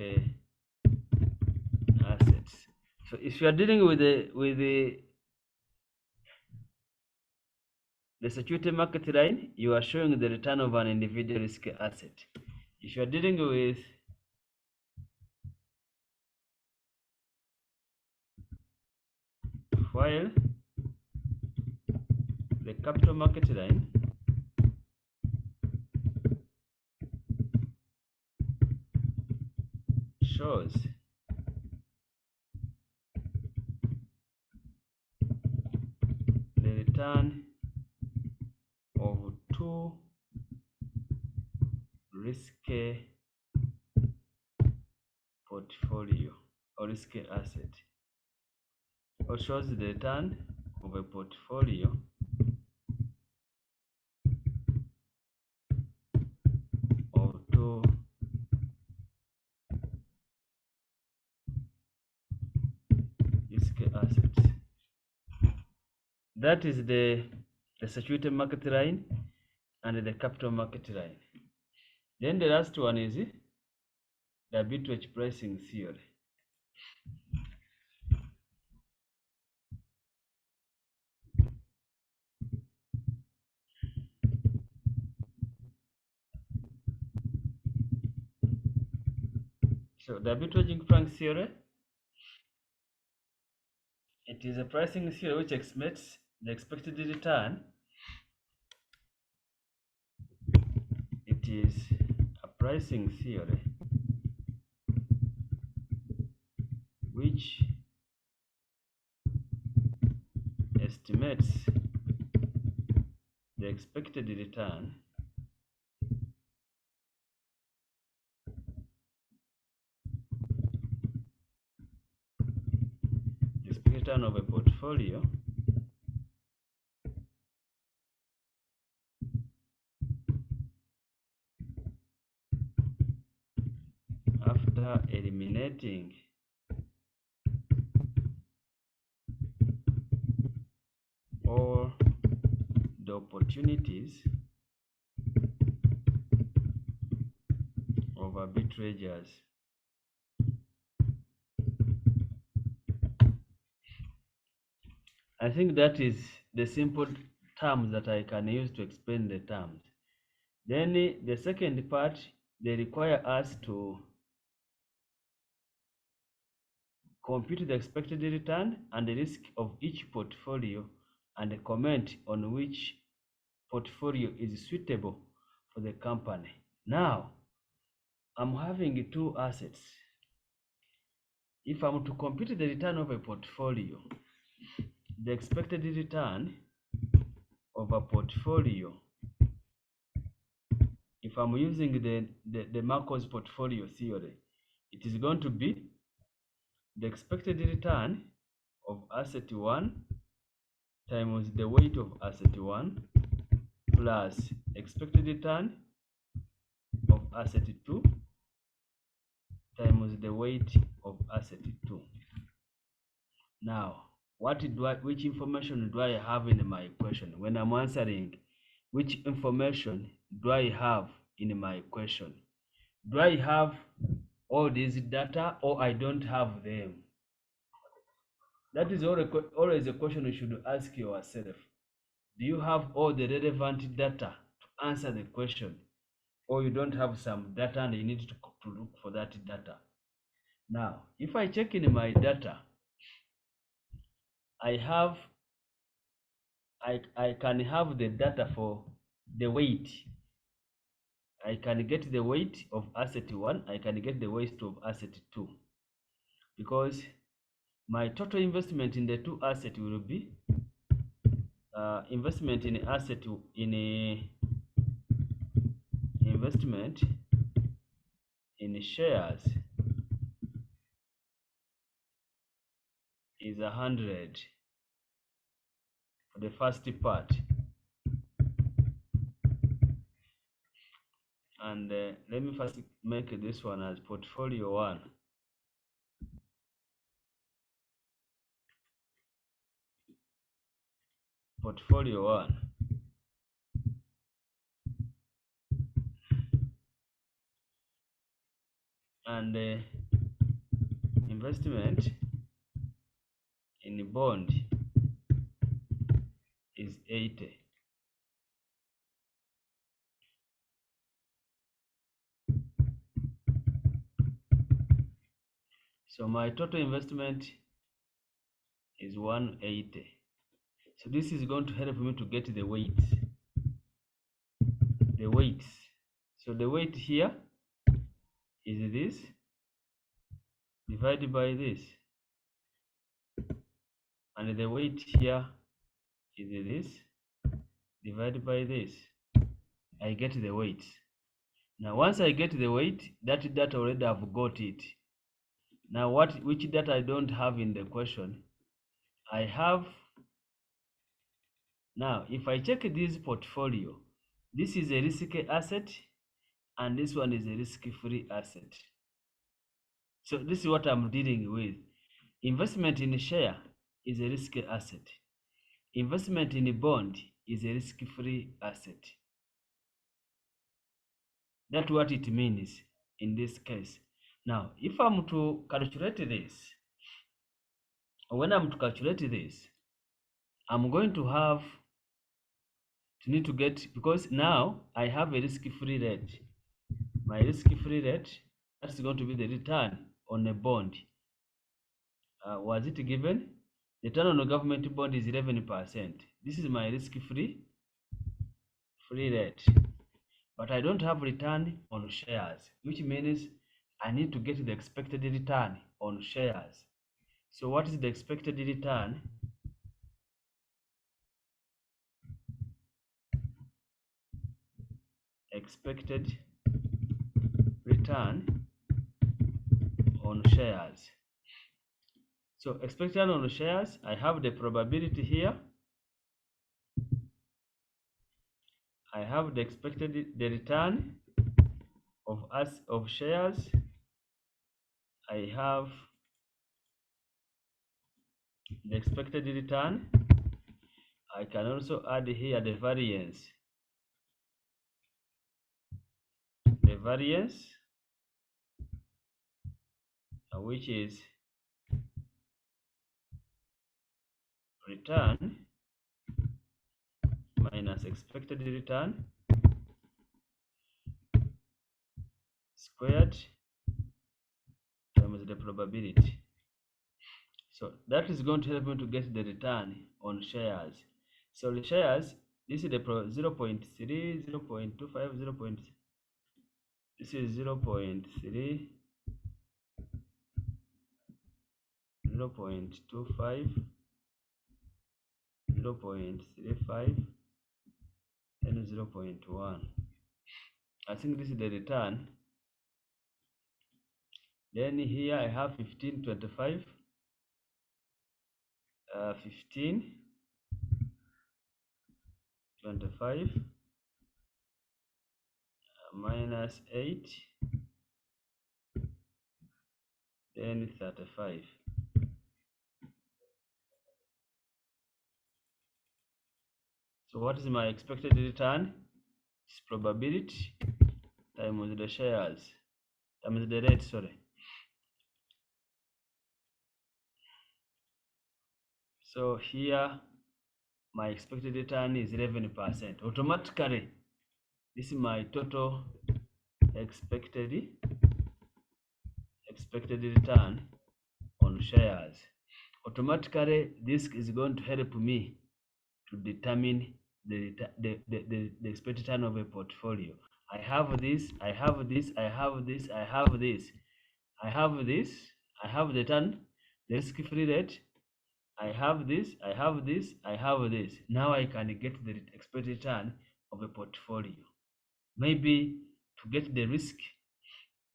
assets. So if you are dealing with the security market line, you are showing the return of an individual risk asset. If you are dealing with while the capital market line shows the return of two risky portfolio or risky asset, or shows the return of a portfolio of two risky assets. That is the security market line and the capital market line. Then the last one is the arbitrage pricing theory. So the arbitrage pricing theory, it is a pricing theory which estimates the expected return. It is a pricing theory which estimates the expected return of a portfolio after eliminating all the opportunities of arbitrageurs. I think that is the simple terms that I can use to explain the terms. Then the second part, they require us to compute the expected return and the risk of each portfolio and comment on which portfolio is suitable for the company. Now, I'm having two assets. If I'm to compute the return of a portfolio, the expected return of a portfolio, if I'm using the Markow's portfolio theory, it is going to be the expected return of asset 1 times the weight of asset 1 plus expected return of asset 2 times the weight of asset 2. Now, which information do I have in my equation? When I'm answering, which information do I have in my equation? Do I have all these data or I don't have them? That is always a question you should ask yourself. Do you have all the relevant data to answer the question? or you don't have some data and you need to look for that data. Now, if I check in my data, I can have the data for the weight. I can get the weight of asset 1, I can get the weight of asset 2, because my total investment in the two assets will be investment in asset in a investment in shares is 100 for the first part, and let me first make this one as portfolio 1. Portfolio 1. And investment in bond is 80. So my total investment is 180. So this is going to help me to get the weights. The weights. So the weight here is this divided by this, and the weight here is this divided by this. I get the weight. Now once I get the weight, that data already I've got it. Now which data I don't have in the question? I have. Now if I check this portfolio, this is a risky asset and this one is a risk-free asset. So this is what I'm dealing with. Investment in a share is a risky asset. Investment in a bond is a risk-free asset. That's what it means in this case. Now, if I'm to calculate this, when I'm to calculate this, I'm going to need to get, because now I have a risk-free rate. My risk-free rate, that's going to be the return on a bond. Was it given? The return on a government bond is 11%. This is my risk-free rate. But I don't have return on shares, which means I need to get the expected return on shares. So what is the expected return? Expected return on shares. So expected return on shares, I have the probability here. I have the the return of shares. I have the expected return. I can also add here the variance. The variance, which is return minus expected return squared times the probability. So that is going to help me to get the return on shares. So the shares, this is the 0.3, 0.25, 0. This is 0.3, 0.25, 0.35, and 0.1. I think this is the return. Then here I have 15, 25, 15, 25, minus 8, then 35. So what is my expected return? It's probability times the shares, times the rate, sorry. So here my expected return is 11%. Automatically, this is my total expected return on shares. Automatically, this is going to help me to determine the expected return of a portfolio. I have this, I have this, I have this, I have this, I have this, I have the return, the risk-free rate, I have this, I have this, I have this. Now I can get the expected return of a portfolio. Maybe to get the risk,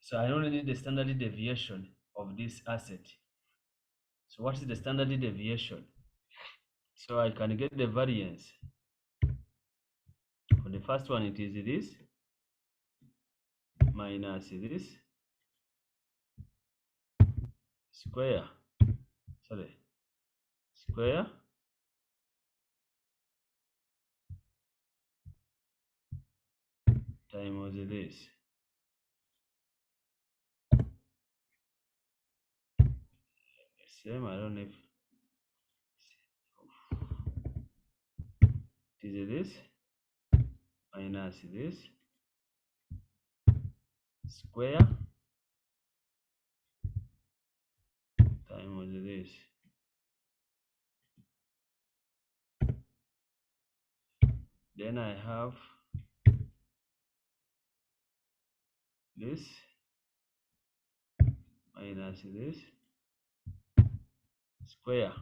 so I only need the standard deviation of this asset. So what is the standard deviation? So I can get the variance. For the first one, it is this minus this square times this. Same, I don't know if it is this minus this square times this. Then I have this minus this square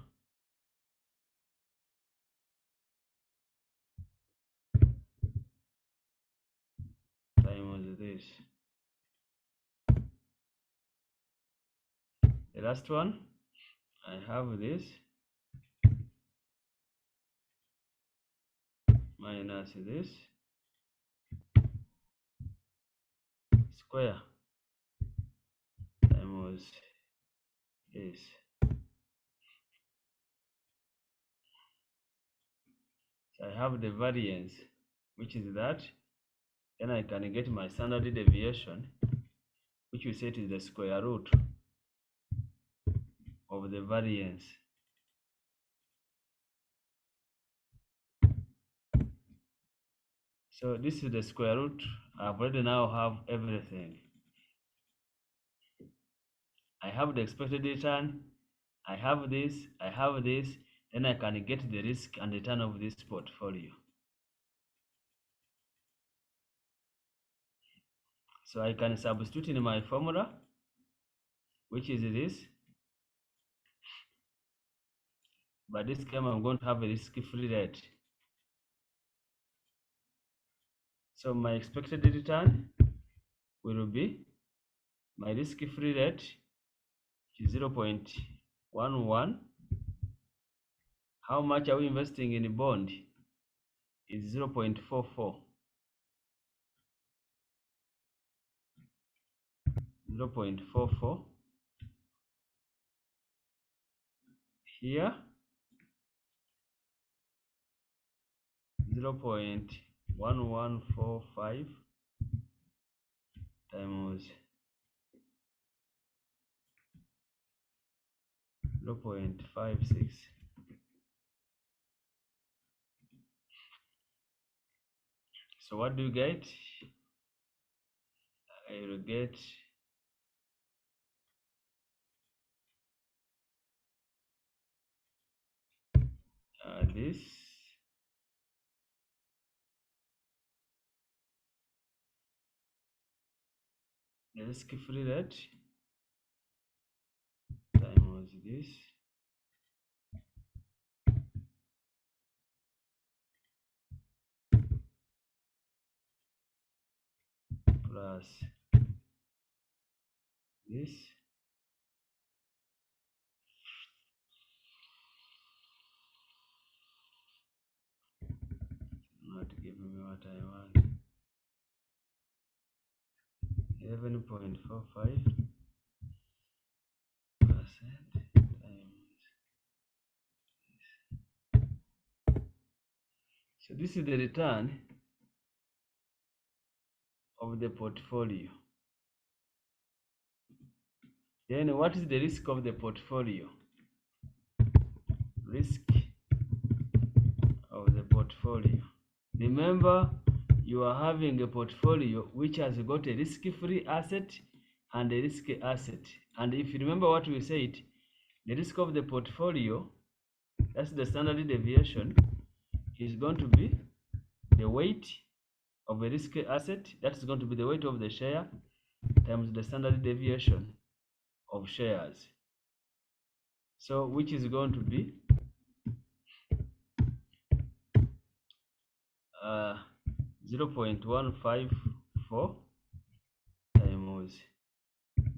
times this. The last one, I have this minus this square times this. So I have the variance, which is that. Then I can get my standard deviation, which we set is the square root of the variance. So this is the square root. I've already now have everything. I have the expected return, I have this, then I can get the risk and return of this portfolio. So I can substitute in my formula, which is this. But this time I'm going to have a risk-free rate. So my expected return will be my risk-free rate, which is 0.11. How much are we investing in a bond? Is 0.44. 0.44 here, 0.1145 times 0.56. So what do you get? I will get this the risk-free rate times this plus this not giving me what I want. 11.45% times. So this is the return of the portfolio. Then what is the risk of the portfolio? Risk of the portfolio. Remember, you are having a portfolio which has got a risk-free asset and a risky asset. And if you remember what we said, the risk of the portfolio, that's the standard deviation, is going to be the weight of a risky asset, that is going to be the weight of the share times the standard deviation of shares. So which is going to be 0.154 times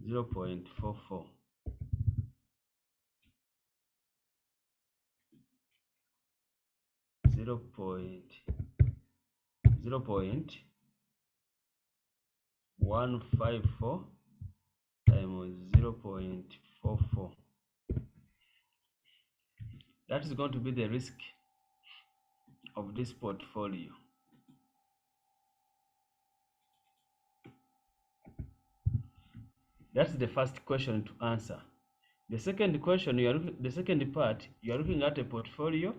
0.44. 0.154 times 0.44. That is going to be the risk of this portfolio. That's the first question to answer. The second question, the second part, you are looking at a portfolio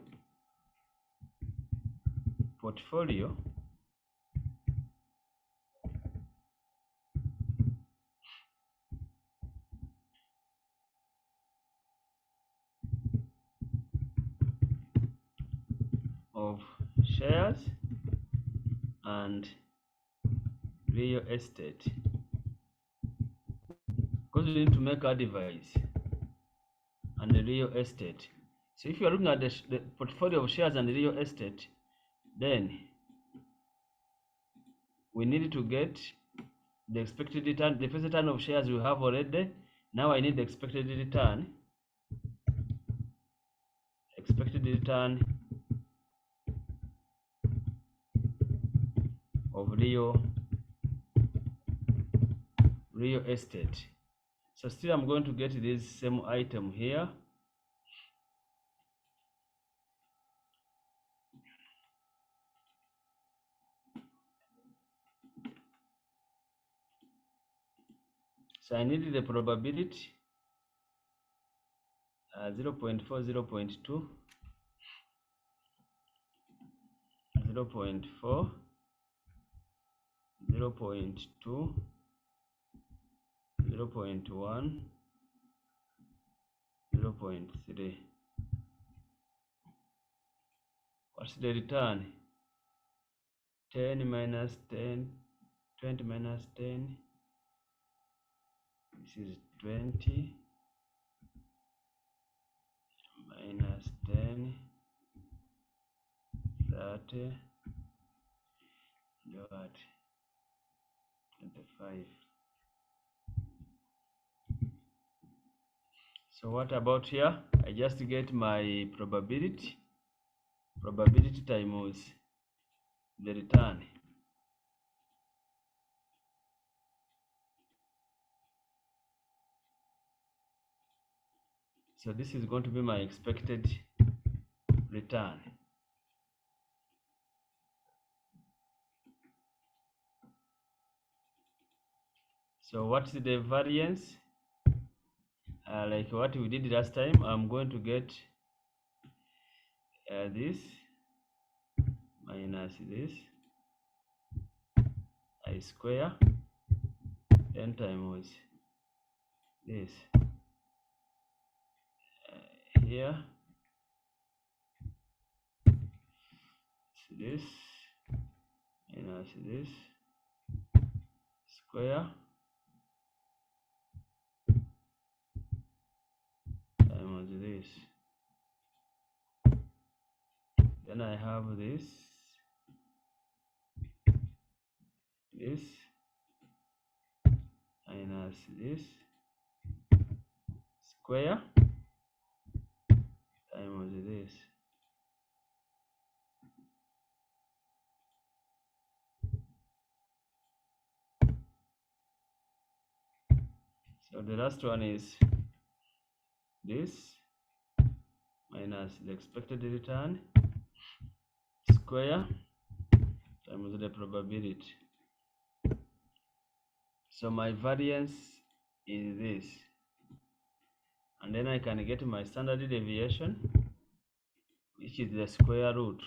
of shares and real estate, because we need to make a device and the real estate. So if you are looking at the portfolio of shares and real estate, then we need to get the expected return. The first return of shares we have already. Now I need the expected return. Expected return of real estate. So still I'm going to get this same item here. So I need the probability 0.4, 0.2, 0.4, 0.2, 0.1, 0.3. What's the return? 10 minus 10, 20 minus 10. This is 20 minus 10, 30, dot 25. So what about here? I just get my probability times the return. So this is going to be my expected return. So what's the variance? Like what we did last time, I'm going to get this minus this I square, then times this here, this minus this square times this. Then I have this minus this square times this. So the last one is this minus the expected return square times the probability. So my variance is this, and then I can get my standard deviation, which is the square root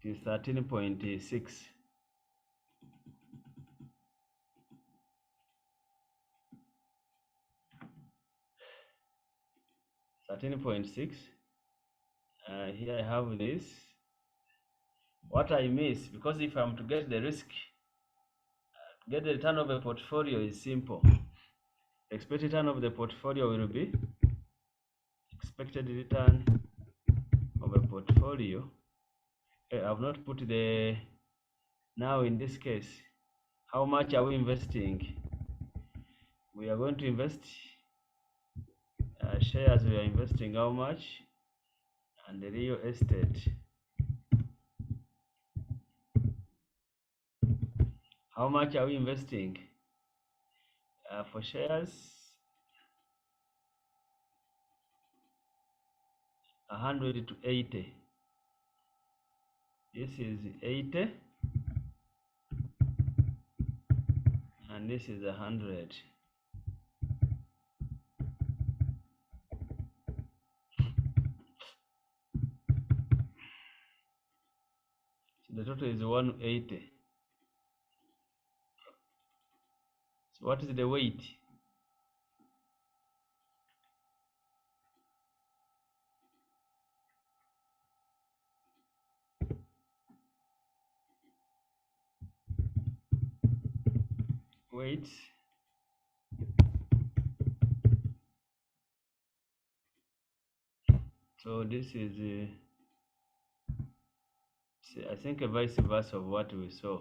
It is 13.6. Here I have this. What I miss, because if I'm to get the risk, get the return of a portfolio is simple. Expected return of the portfolio will be expected return of a portfolio. I've not put the, now in this case, how much are we investing? We are going to invest shares, we are investing how much, and the real estate. How much are we investing? For shares, 100 to 80. This is 80, and this is 100. So the total is 180. So what is the weight? Weight. So this is I think a vice versa of what we saw.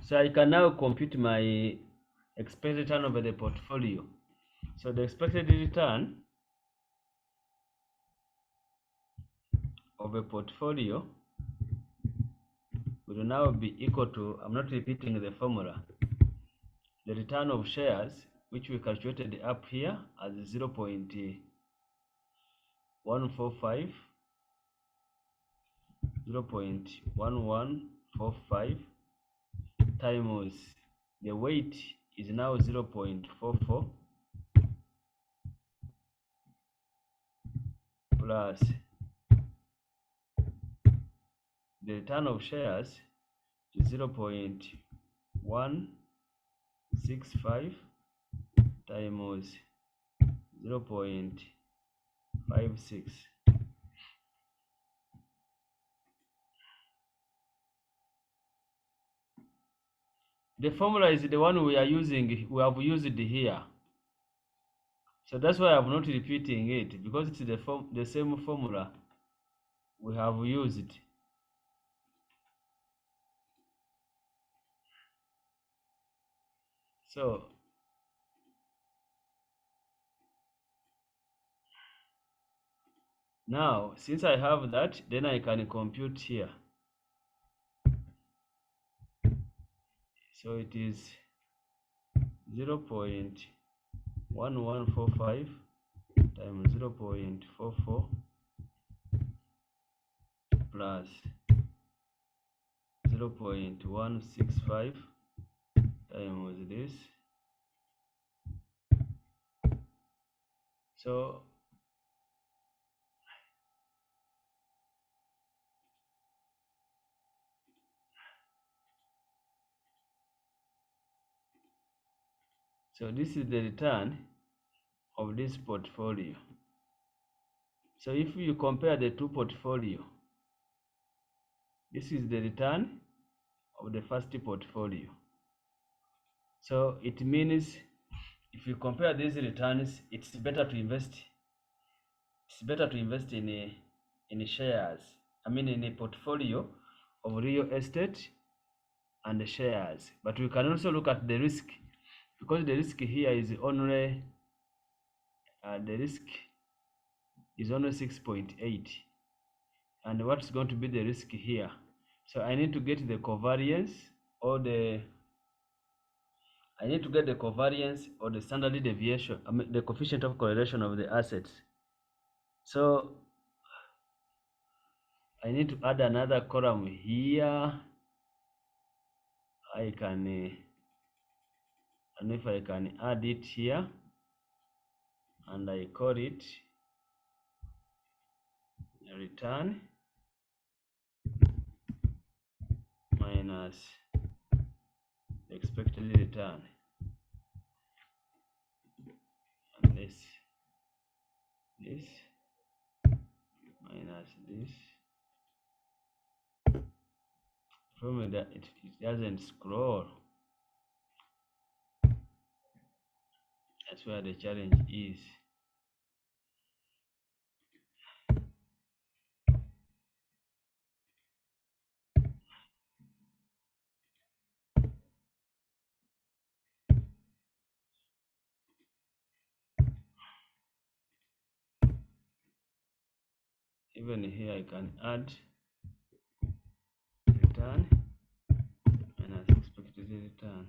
So I can now compute my expected return over the portfolio. So the expected return of a portfolio will now be equal to, I'm not repeating the formula, the return of shares, which we calculated up here as 0.145, 0.1145 times the weight is now 0.44 plus the return of shares is 0.165 times 0.56. The formula is the one we are using, we have used it here. So that's why I'm not repeating it, because it's the same formula we have used. So now, since I have that, then I can compute here. So it is 0.1145 times 0.44 plus 0.165 times this. So this is the return of this portfolio. So if you compare the two portfolio, this is the return of the first portfolio. So it means if you compare these returns, it's better to invest. It's better to invest in shares. I mean, in a portfolio of real estate and shares. But we can also look at the risk, because the risk here is only 6.8. And what's going to be the risk here? So I need to get the covariance or the standard deviation, I mean the coefficient of correlation of the assets. So I need to add another column here. I can, and if I can add it here, and I call it return minus expected return, and this minus this. From that it doesn't scroll. That's where the challenge is. Even here I can add return minus expected return.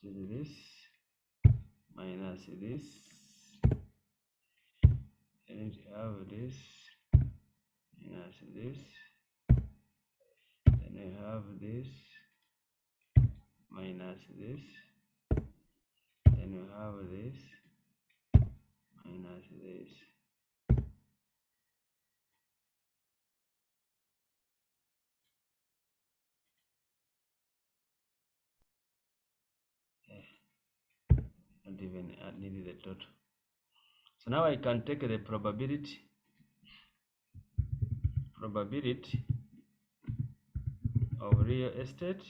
It is this minus this, and we have this minus this, then we have this minus this, then we have this minus this. Not even need the total. So now I can take the probability of real estate.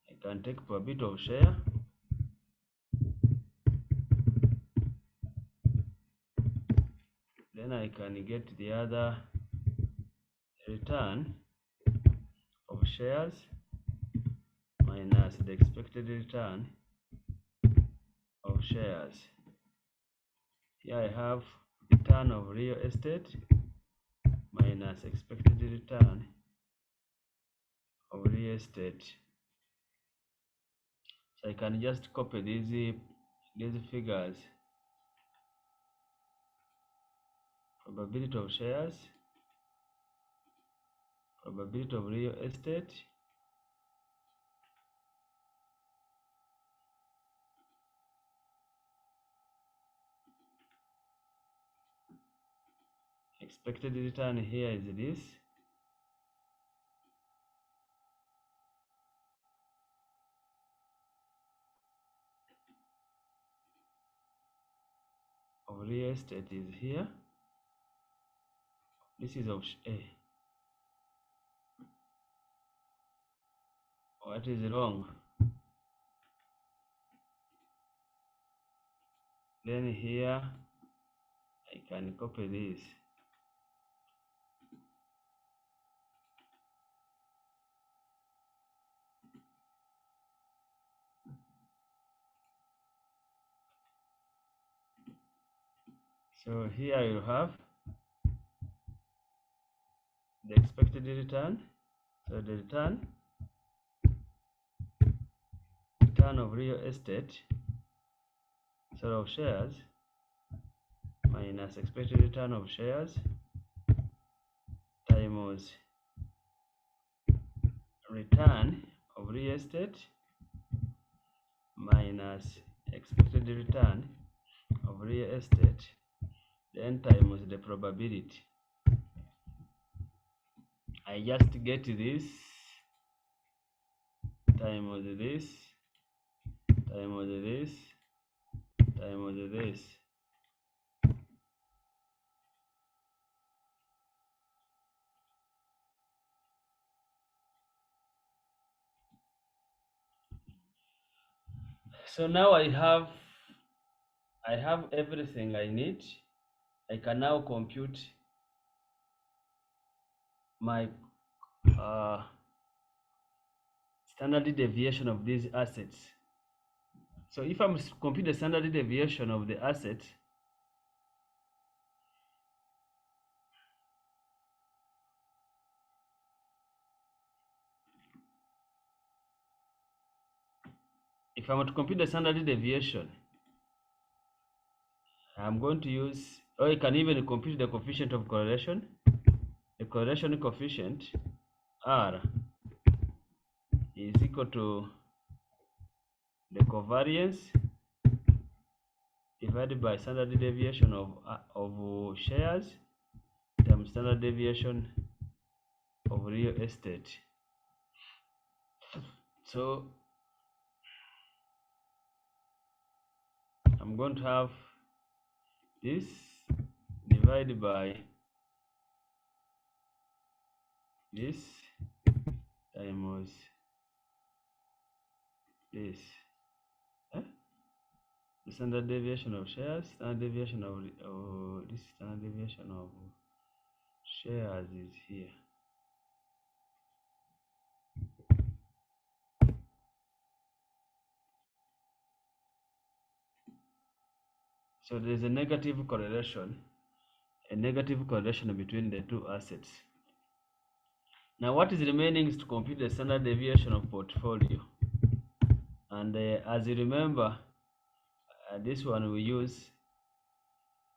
I can take probability of share. Then I can get the other return of shares minus the expected return of shares. Here I have return of real estate minus expected return of real estate. So I can just copy these figures. Probability of shares, probability of real estate, expected return here is this, of real estate is here. This is of A. What is wrong? Then here I can copy this. So here you have the expected return. So the return of real estate, so of shares, minus expected return of shares times return of real estate minus expected return of real estate, then times the probability. I just get this times this times this times this. So now I have everything I need. I can now compute my standard deviation of these assets. So if I'm compute the standard deviation of the asset, if I want to compute the standard deviation I'm going to use, or you can even compute the coefficient of correlation. The correlation coefficient R is equal to the covariance divided by standard deviation of shares times standard deviation of real estate. So I'm going to have this divided by this times this. The standard deviation of shares, standard deviation of this standard deviation of shares is here. So there is a negative correlation between the two assets. Now what is remaining is to compute the standard deviation of portfolio. And as you remember, this one we use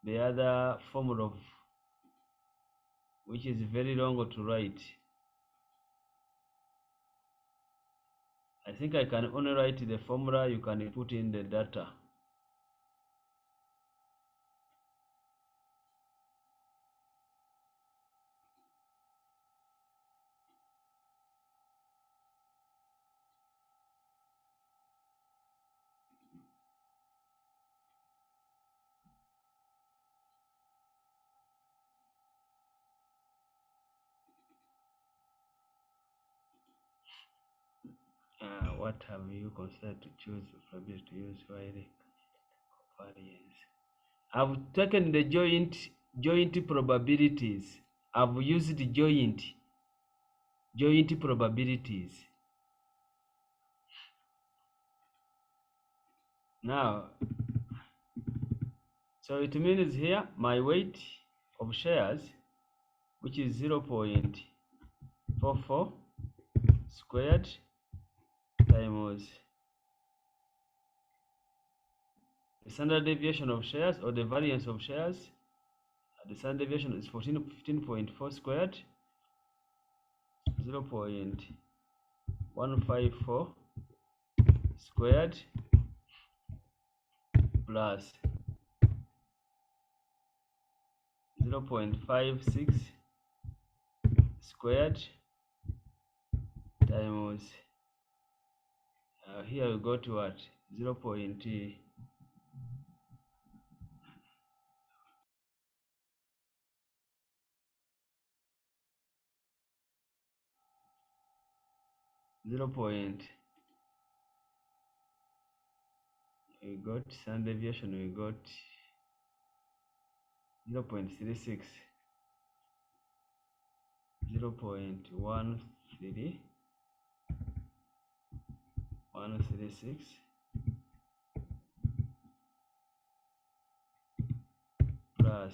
the other formula of which is very long to write. I think I can only write the formula, you can put in the data. What have you considered to choose probability to use Wiley covariance? I've taken the joint probabilities. I've used joint probabilities. Now, so it means here my weight of shares, which is 0.44 squared times the standard deviation of shares or the variance of shares. The standard deviation is 15.4 squared, 0.154 squared plus 0.56 squared times here we go to what 0.0.5 we got standard deviation, we got 0.36, 0.136 plus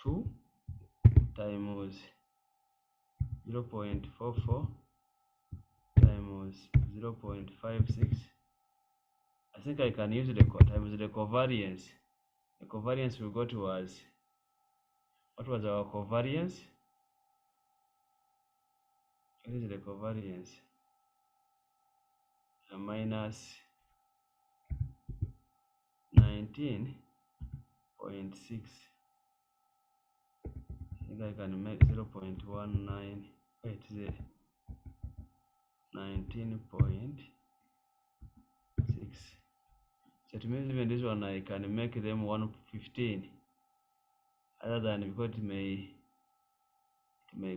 2 times 0.44 times 0.56. I think I can use the times the covariance. The covariance we got was, what was our covariance? What is the covariance? Minus 19.6. I think I can make 0.19. Wait, the 19.6. So it means even this one I can make them 115. Other than because it may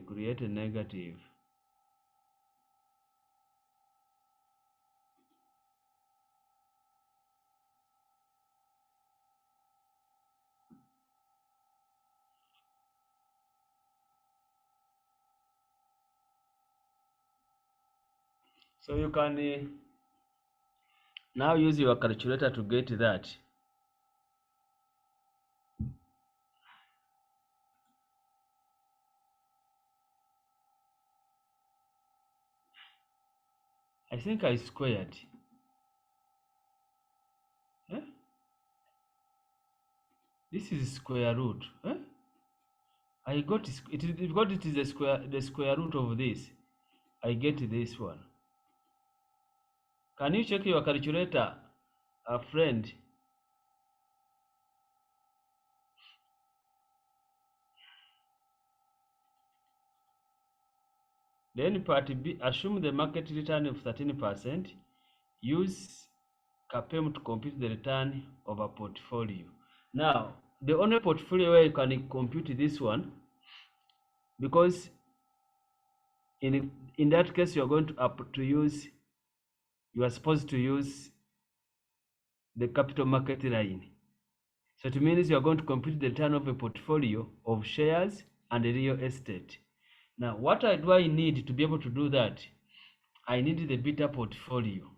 create a negative. So you can now use your calculator to get that. I think I squared. Yeah? This is square root. I got it because it is the square root of this. I get this one. Can you check your calculator, friend? Then part B, assume the market return of 13%. Use CAPM to compute the return of a portfolio. Now, the only portfolio where you can compute this one, because in that case you are going to use, you are supposed to use the capital market line. So it means you are going to compute the return of a portfolio of shares and real estate. Now, what do I need to be able to do that? I need the beta portfolio.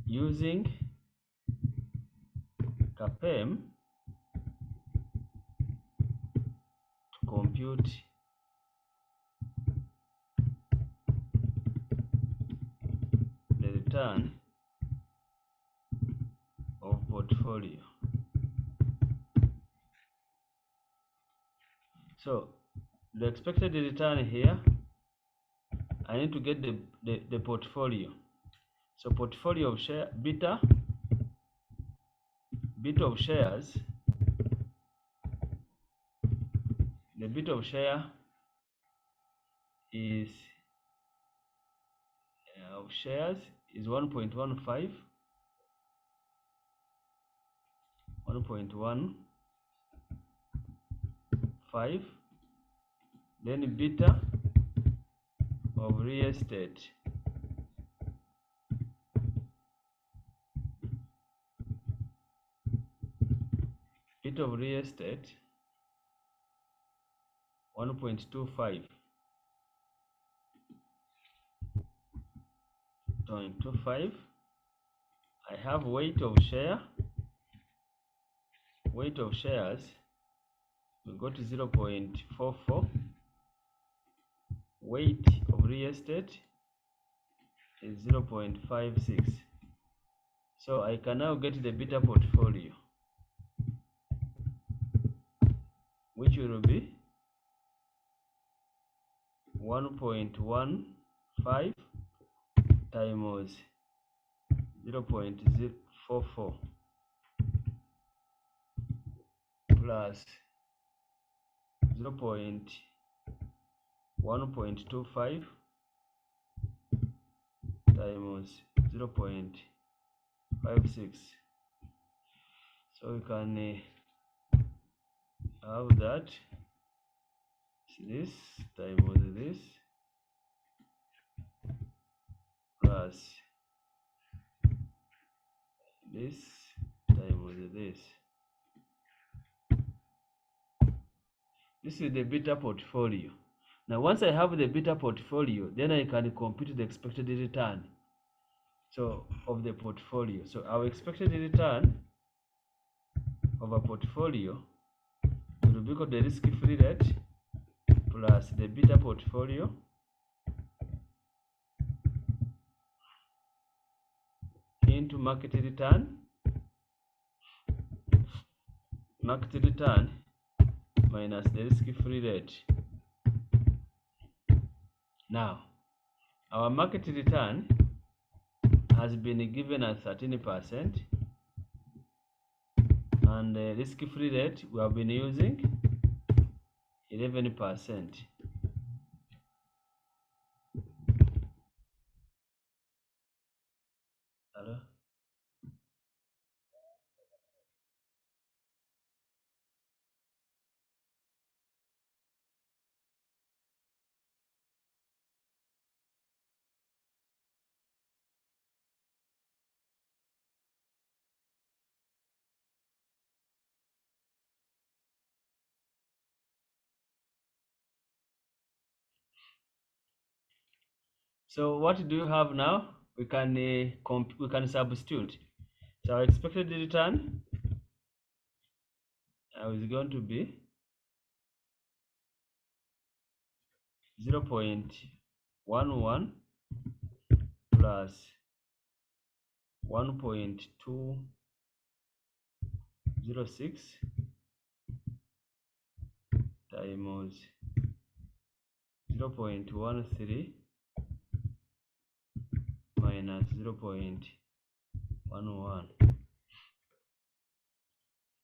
Using CAPM to compute the return of portfolio. So the expected return here, I need to get the portfolio. So portfolio of share beta of shares, the beta of share is of shares is 1.15, 1.15. Then beta of real estate of real estate 1.25. 0.25. I have weight of share. Weight of shares will go to 0.44. Weight of real estate is 0.56. So I can now get the beta portfolio, which will be 1.15 times 0.044 plus 1.25 times 0.56. So we can have that this times this plus this times this. This is the beta portfolio. Now once I have the beta portfolio, then I can compute the expected return of the portfolio. So our expected return of a portfolio will be equal to the risk-free rate plus the beta portfolio into market return minus the risk-free rate. Now, our market return has been given as 13%, and the risk-free rate we have been using 11%. Hello? So what do you have now? We can substitute. So our expected return is going to be 0.11 plus 1.206 times 0.13 minus 0.11.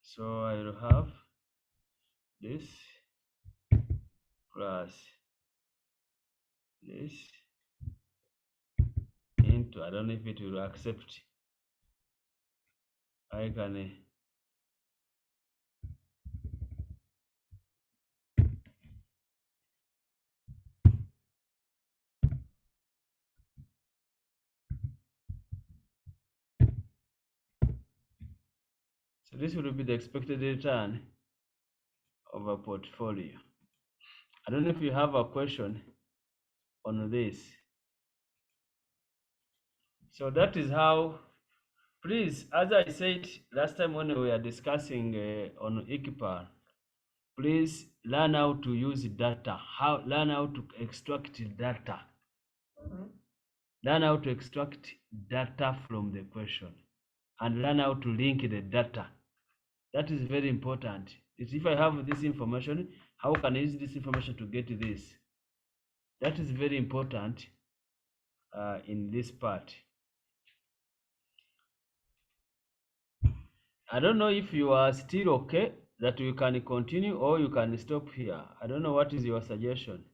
So I will have this plus this into, I don't know if it will accept. I can so this will be the expected return of a portfolio. I don't know if you have a question on this. So that is how, please, as I said last time when we were discussing on Equipar, please learn how to use data, learn how to extract data. Learn how to extract data from the question and learn how to link the data. That is very important. If I have this information, how can I use this information to get this? That is very important in this part. I don't know if you are still okay that we can continue or you can stop here. I don't know what is your suggestion.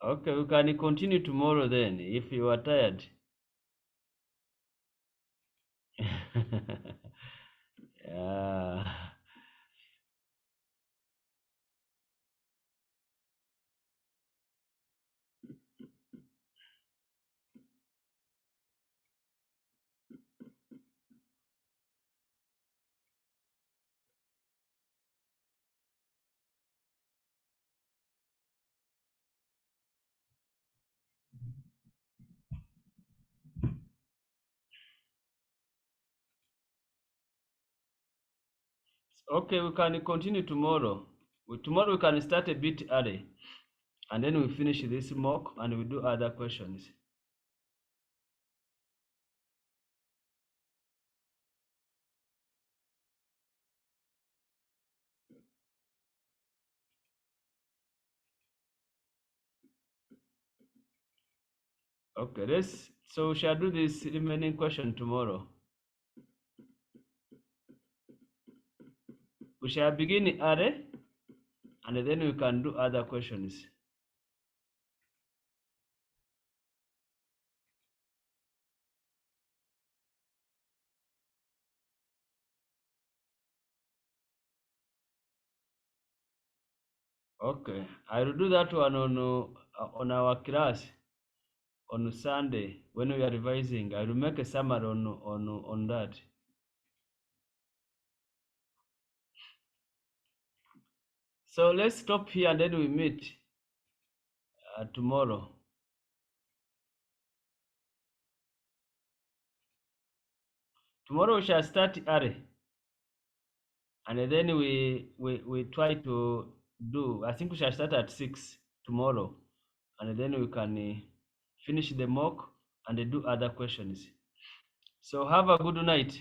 Okay, we can continue tomorrow then if you are tired. Yeah. Okay, we can continue tomorrow. Tomorrow we can start a bit early and then we finish this mock and we do other questions. Okay, so we shall do this remaining question tomorrow. We shall begin early and then we can do other questions. Okay, I will do that one on our class on Sunday when we are revising. I will make a summary on that. So let's stop here and then we meet tomorrow. Tomorrow we shall start early and then we try to do, I think we shall start at 6 tomorrow and then we can finish the mock and do other questions. So have a good night.